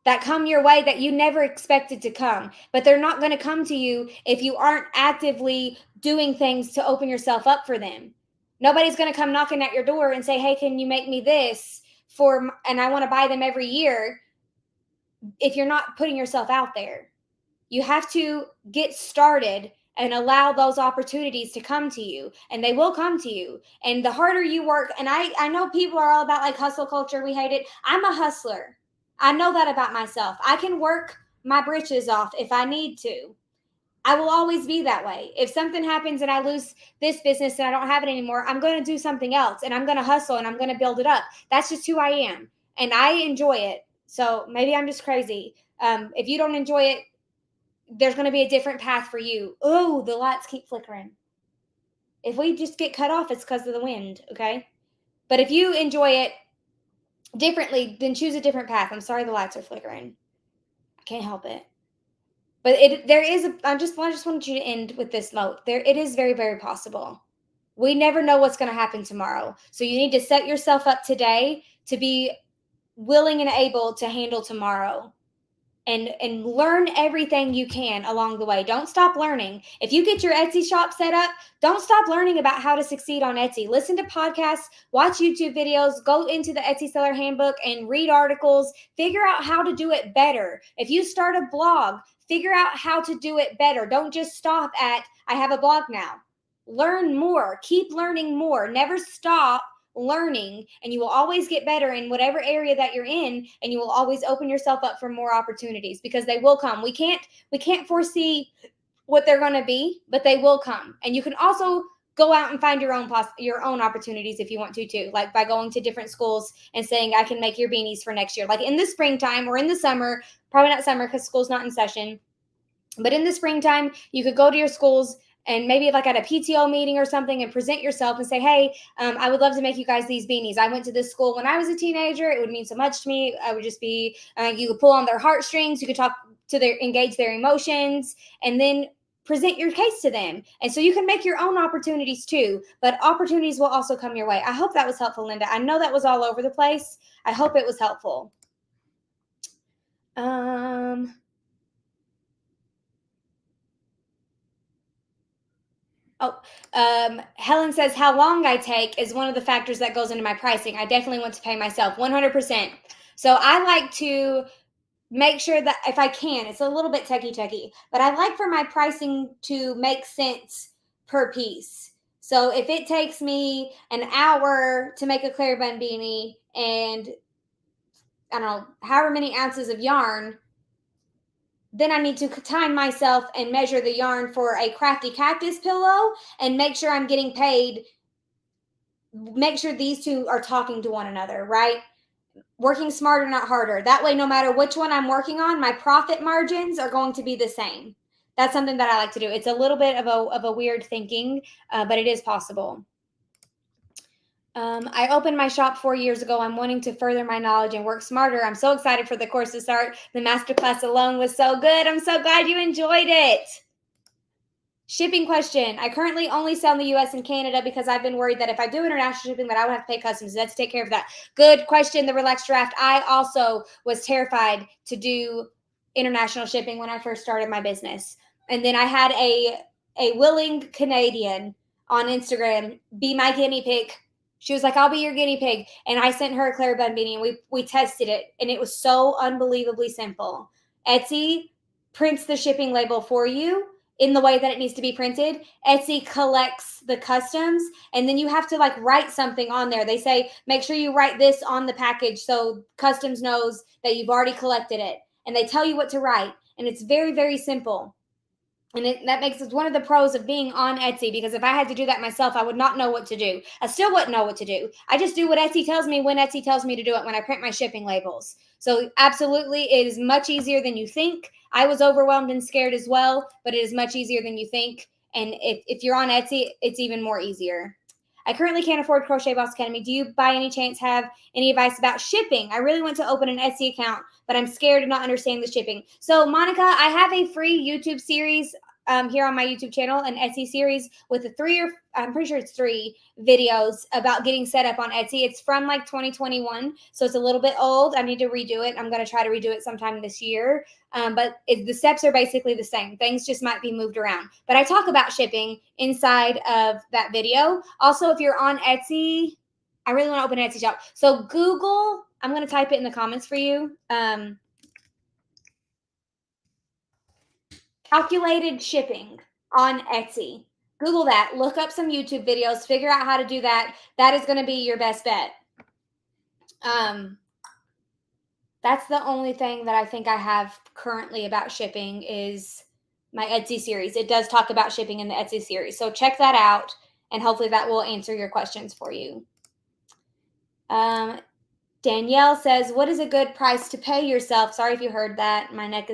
that come your way that you never expected to come, but they're not going to come to you if you aren't actively doing things to open yourself up for them. Nobody's going to come knocking at your door and say, hey, can you make me this and I want to buy them every year, if you're not putting yourself out there. You have to get started and allow those opportunities to come to you, and they will come to you. And the harder you work, and I know people are all about like hustle culture. We hate it. I'm a hustler. I know that about myself. I can work my britches off if I need to. I will always be that way. If something happens and I lose this business and I don't have it anymore, I'm going to do something else, and I'm going to hustle and I'm going to build it up. That's just who I am, and I enjoy it. So maybe I'm just crazy. If you don't enjoy it, there's going to be a different path for you. Oh, the lights keep flickering. If we just get cut off, it's because of the wind, okay? But if you enjoy it differently, then choose a different path. I'm sorry the lights are flickering. I can't help it. But I just wanted you to end with this note. It is very, very possible. We never know what's going to happen tomorrow. So you need to set yourself up today to be willing and able to handle tomorrow. And learn everything you can along the way. Don't stop learning. If you get your Etsy shop set up, don't stop learning about how to succeed on Etsy. Listen to podcasts, watch YouTube videos, go into the Etsy Seller Handbook and read articles. Figure out how to do it better. If you start a blog, figure out how to do it better. Don't just stop at, I have a blog now. Learn more. Keep learning more. Never stop learning, and you will always get better in whatever area that you're in, and you will always open yourself up for more opportunities, because they will come. We can't foresee what they're going to be, but they will come. And you can also go out and find your own opportunities if you want to too, like by going to different schools and saying, I can make your beanies for next year. Like in the springtime or in the summer, probably not summer because school's not in session, but in the springtime, you could go to your schools and maybe like at a PTO meeting or something and present yourself and say, hey, I would love to make you guys these beanies. I went to this school when I was a teenager. It would mean so much to me. I would just be, you could pull on their heartstrings. You could talk to engage their emotions, and then present your case to them. And so you can make your own opportunities too, but opportunities will also come your way. I hope that was helpful, Linda. I know that was all over the place. I hope it was helpful. Helen says, how long I take is one of the factors that goes into my pricing. I definitely want to pay myself 100%. So I like to make sure that if I can, it's a little bit techie, but I like for my pricing to make sense per piece. So if it takes me an hour to make a Claire bun beanie and I don't know, however many ounces of yarn, then I need to time myself and measure the yarn for a crafty cactus pillow and make sure I'm getting paid. Make sure these two are talking to one another, right? Working smarter, not harder. That way, no matter which one I'm working on, my profit margins are going to be the same. That's something that I like to do. It's a little bit of a weird thinking, but it is possible. I opened my shop 4 years ago. I'm wanting to further my knowledge and work smarter. I'm so excited for the course to start. The masterclass alone was so good. I'm so glad you enjoyed it. Shipping question. I currently only sell in the US and Canada because I've been worried that if I do international shipping that I would have to pay customs. That's to take care of that. Good question, the relaxed draft. I also was terrified to do international shipping when I first started my business. And then I had a willing Canadian on Instagram be my guinea pig. She was like, I'll be your guinea pig. And I sent her a Claire bun beanie and we tested it. And it was so unbelievably simple. Etsy prints the shipping label for you in the way that it needs to be printed. Etsy collects the customs, and then you have to like write something on there. They say, make sure you write this on the package so customs knows that you've already collected it. And they tell you what to write. And it's very, very simple. And that makes it one of the pros of being on Etsy, because if I had to do that myself, I would not know what to do. I still wouldn't know what to do. I just do what Etsy tells me when Etsy tells me to do it when I print my shipping labels. So absolutely, it is much easier than you think. I was overwhelmed and scared as well, but it is much easier than you think. And if you're on Etsy, it's even more easier. I currently can't afford Crochet Boss Academy. Do you by any chance have any advice about shipping? I really want to open an Etsy account, but I'm scared of not understanding the shipping. So Monica, I have a free YouTube series here on my YouTube channel, an Etsy series with I'm pretty sure it's 3 videos about getting set up on Etsy. It's from like 2021, so it's a little bit old. I need to redo it. I'm going to try to redo it sometime this year. But the steps are basically the same. Things just might be moved around. But I talk about shipping inside of that video. Also, if you're on Etsy, I really want to open an Etsy shop. So Google, I'm going to type it in the comments for you. Calculated shipping on Etsy. Google that. Look up some YouTube videos. Figure out how to do that. That is going to be your best bet. That's the only thing that I think I have currently about shipping is my Etsy series. It does talk about shipping in the Etsy series. So check that out, and hopefully that will answer your questions for you. Danielle says, what is a good price to pay yourself? Sorry if you heard that. My neck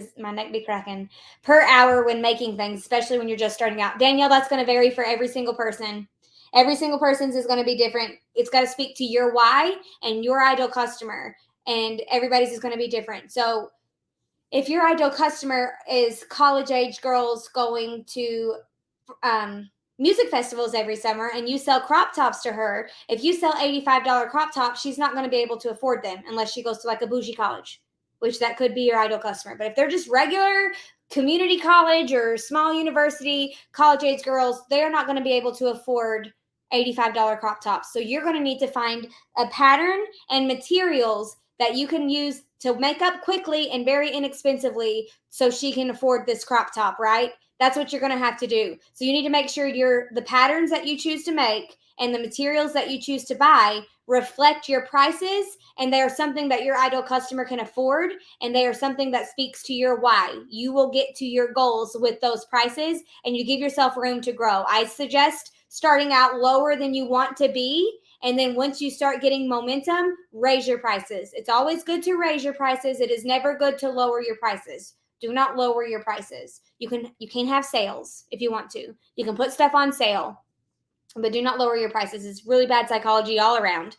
be cracking. Per hour when making things, especially when you're just starting out. Danielle, that's going to vary for every single person. Every single person's is going to be different. It's got to speak to your why and your ideal customer, and everybody's is going to be different. So if your ideal customer is college-age girls going to music festivals every summer and you sell crop tops to her, if you sell $85 crop tops, she's not going to be able to afford them unless she goes to like a bougie college, which that could be your ideal customer. But if they're just regular community college or small university college-age girls, they're not going to be able to afford $85 crop tops. So you're going to need to find a pattern and materials that you can use to make up quickly and very inexpensively so she can afford this crop top, right? That's what you're going to have to do. So you need to make sure the patterns that you choose to make and the materials that you choose to buy reflect your prices, and they are something that your ideal customer can afford, and they are something that speaks to your why. You will get to your goals with those prices, and you give yourself room to grow. I suggest starting out lower than you want to be. And then once you start getting momentum, raise your prices. It's always good to raise your prices. It is never good to lower your prices. Do not lower your prices. You can have sales if you want to. You can put stuff on sale, but do not lower your prices. It's really bad psychology all around.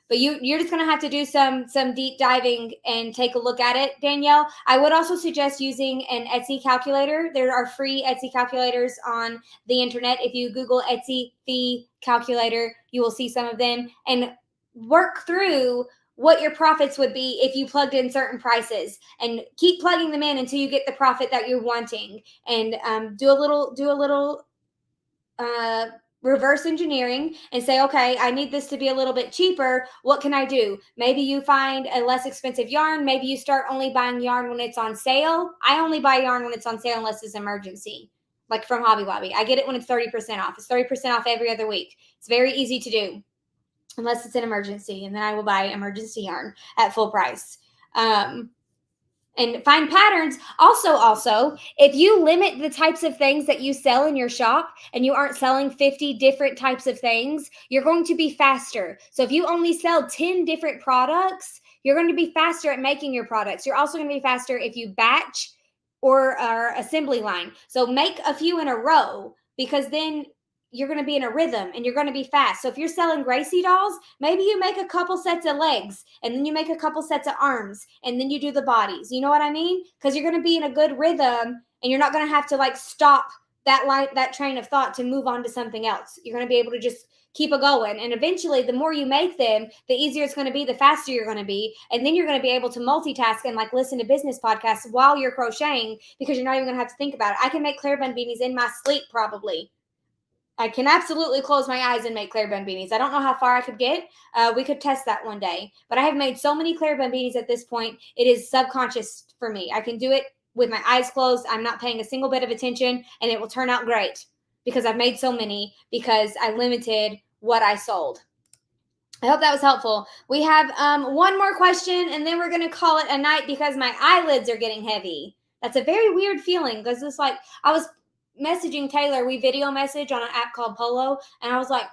But you're just going to have to do some deep diving and take a look at it, Danielle. I would also suggest using an Etsy calculator. There are free Etsy calculators on the internet. If you Google Etsy fee calculator, you will see some of them, and work through what your profits would be if you plugged in certain prices, and keep plugging them in until you get the profit that you're wanting. And do a little reverse engineering and say, okay, I need this to be a little bit cheaper. What can I do? Maybe you find a less expensive yarn. Maybe you start only buying yarn when it's on sale. I only buy yarn when it's on sale unless it's emergency, like from Hobby Lobby. I get it when it's 30% off. It's 30% off every other week. It's very easy to do unless it's an emergency, and then I will buy emergency yarn at full price. And find patterns. Also, if you limit the types of things that you sell in your shop and you aren't selling 50 different types of things, you're going to be faster. So if you only sell 10 different products, you're going to be faster at making your products. You're also going to be faster if you batch or are assembly line. So make a few in a row, because then you're going to be in a rhythm and you're going to be fast. So if you're selling Gracie dolls, maybe you make a couple sets of legs, and then you make a couple sets of arms, and then you do the bodies. You know what I mean? Because you're going to be in a good rhythm, and you're not going to have to like stop that train of thought to move on to something else. You're going to be able to just keep it going. And eventually, the more you make them, the easier it's going to be, the faster you're going to be. And then you're going to be able to multitask and like listen to business podcasts while you're crocheting, because you're not even going to have to think about it. I can make Claire bun beanies in my sleep probably. I can absolutely close my eyes and make Claire bun beanies. I don't know how far I could get. We could test that one day. But I have made so many Claire bun beanies at this point, it is subconscious for me. I can do it with my eyes closed. I'm not paying a single bit of attention, and it will turn out great because I've made so many, because I limited what I sold. I hope that was helpful. We have one more question, and then we're going to call it a night because my eyelids are getting heavy. That's a very weird feeling, because it's like I was messaging Taylor. We video message on an app called Polo, and I was like,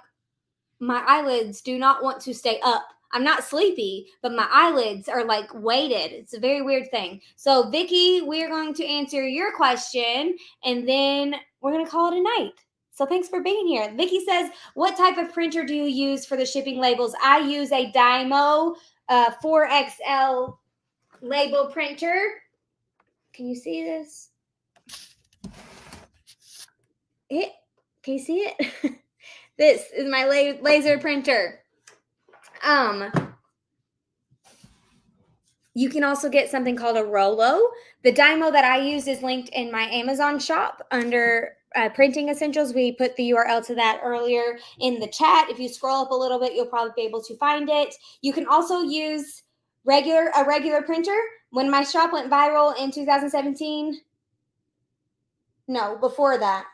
my eyelids do not want to stay up. I'm not sleepy, but my eyelids are like weighted. It's a very weird thing. So Vicky, we're going to answer your question, and then we're going to call it a night. So thanks for being here. Vicky says, what type of printer do you use for the shipping labels? I use a Dymo 4XL label printer. Can you see this? Can you see it? This is my laser printer. You can also get something called a Rollo. The Dymo that I use is linked in my Amazon shop under printing essentials. We put the URL to that earlier in the chat. If you scroll up a little bit, you'll probably be able to find it. You can also use a regular printer. When my shop went viral in 2017, no, before that,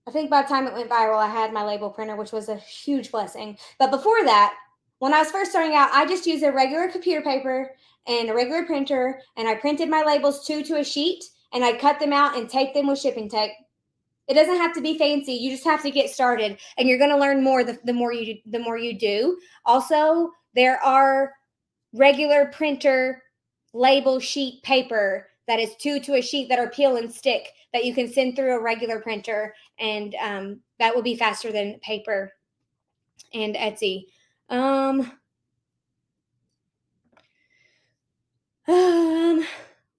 I think by the time it went viral, I had my label printer, which was a huge blessing. But before that, when I was first starting out, I just used a regular computer paper and a regular printer, and I printed my labels to a sheet, and I cut them out and taped them with shipping tape. It doesn't have to be fancy. You just have to get started, and you're going to learn more the more you do. Also, there are regular printer label sheet paper that is to a sheet that are peel and stick that you can send through a regular printer, and that will be faster than paper and Etsy.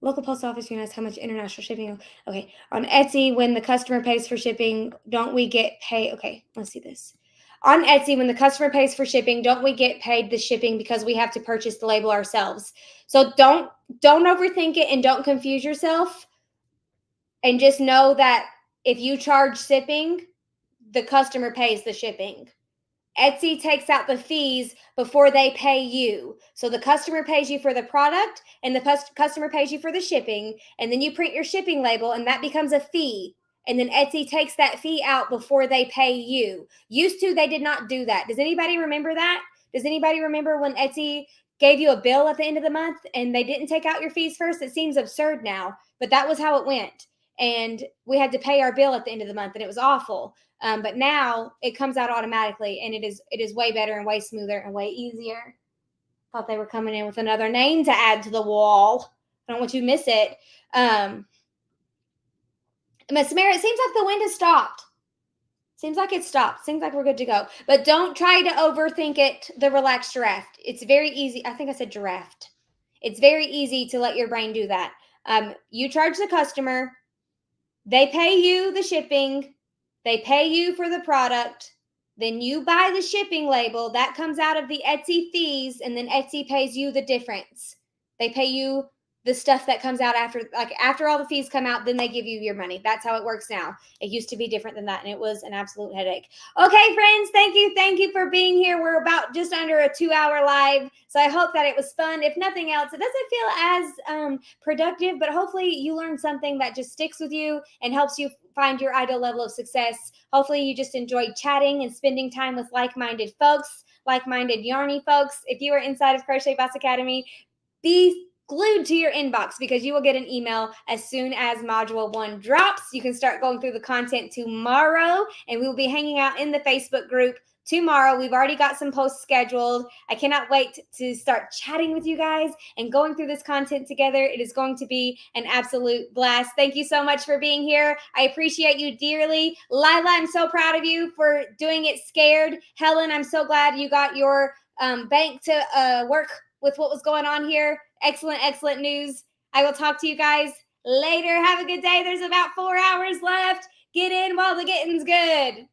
Local post office units, how much international shipping? Okay, on Etsy, when the customer pays for shipping, don't we get paid? Okay, let's see this. On Etsy, when the customer pays for shipping, don't we get paid the shipping because we have to purchase the label ourselves? So don't overthink it, and don't confuse yourself. And just know that if you charge shipping, the customer pays the shipping. Etsy takes out the fees before they pay you. So the customer pays you for the product, and the customer pays you for the shipping, and then you print your shipping label, and that becomes a fee. And then Etsy takes that fee out before they pay you. Used to, they did not do that. Does anybody remember that? Does anybody remember when Etsy gave you a bill at the end of the month and they didn't take out your fees first? It seems absurd now, but that was how it went. and we had to pay our bill at the end of the month, and it was awful. But now it comes out automatically, and it is way better and way smoother and way easier. Thought they were coming in with another name to add to the wall. I don't want you to miss it. Miss Samara, it seems like the wind has stopped. Seems like it stopped. Seems like we're good to go. But don't try to overthink it, the relaxed giraffe. It's very easy. I think I said giraffe. It's very easy to let your brain do that. You charge the customer. They pay you the shipping. They pay you for the product. Then you buy the shipping label. That comes out of the Etsy fees, and then Etsy pays you the difference. They pay you the stuff that comes out after all the fees come out, then they give you your money. That's how it works now. It used to be different than that, and it was an absolute headache. Okay, friends, thank you for being here. We're about just under a 2-hour live, so I hope that it was fun. If nothing else, it doesn't feel as productive, but hopefully you learned something that just sticks with you and helps you find your ideal level of success. Hopefully you just enjoyed chatting and spending time with like-minded folks, like-minded yarny folks. If you are inside of Crochet Boss Academy, be glued to your inbox, because you will get an email as soon as module 1 drops. You can start going through the content tomorrow, and we will be hanging out in the Facebook group tomorrow. We've already got some posts scheduled. I cannot wait to start chatting with you guys and going through this content together. It is going to be an absolute blast. Thank you so much for being here. I appreciate you dearly. Lila, I'm so proud of you for doing it scared. Helen, I'm so glad you got your bank to work with what was going on here. Excellent news. I will talk to you guys later. Have a good day. There's about 4 hours left. Get in while the getting's good.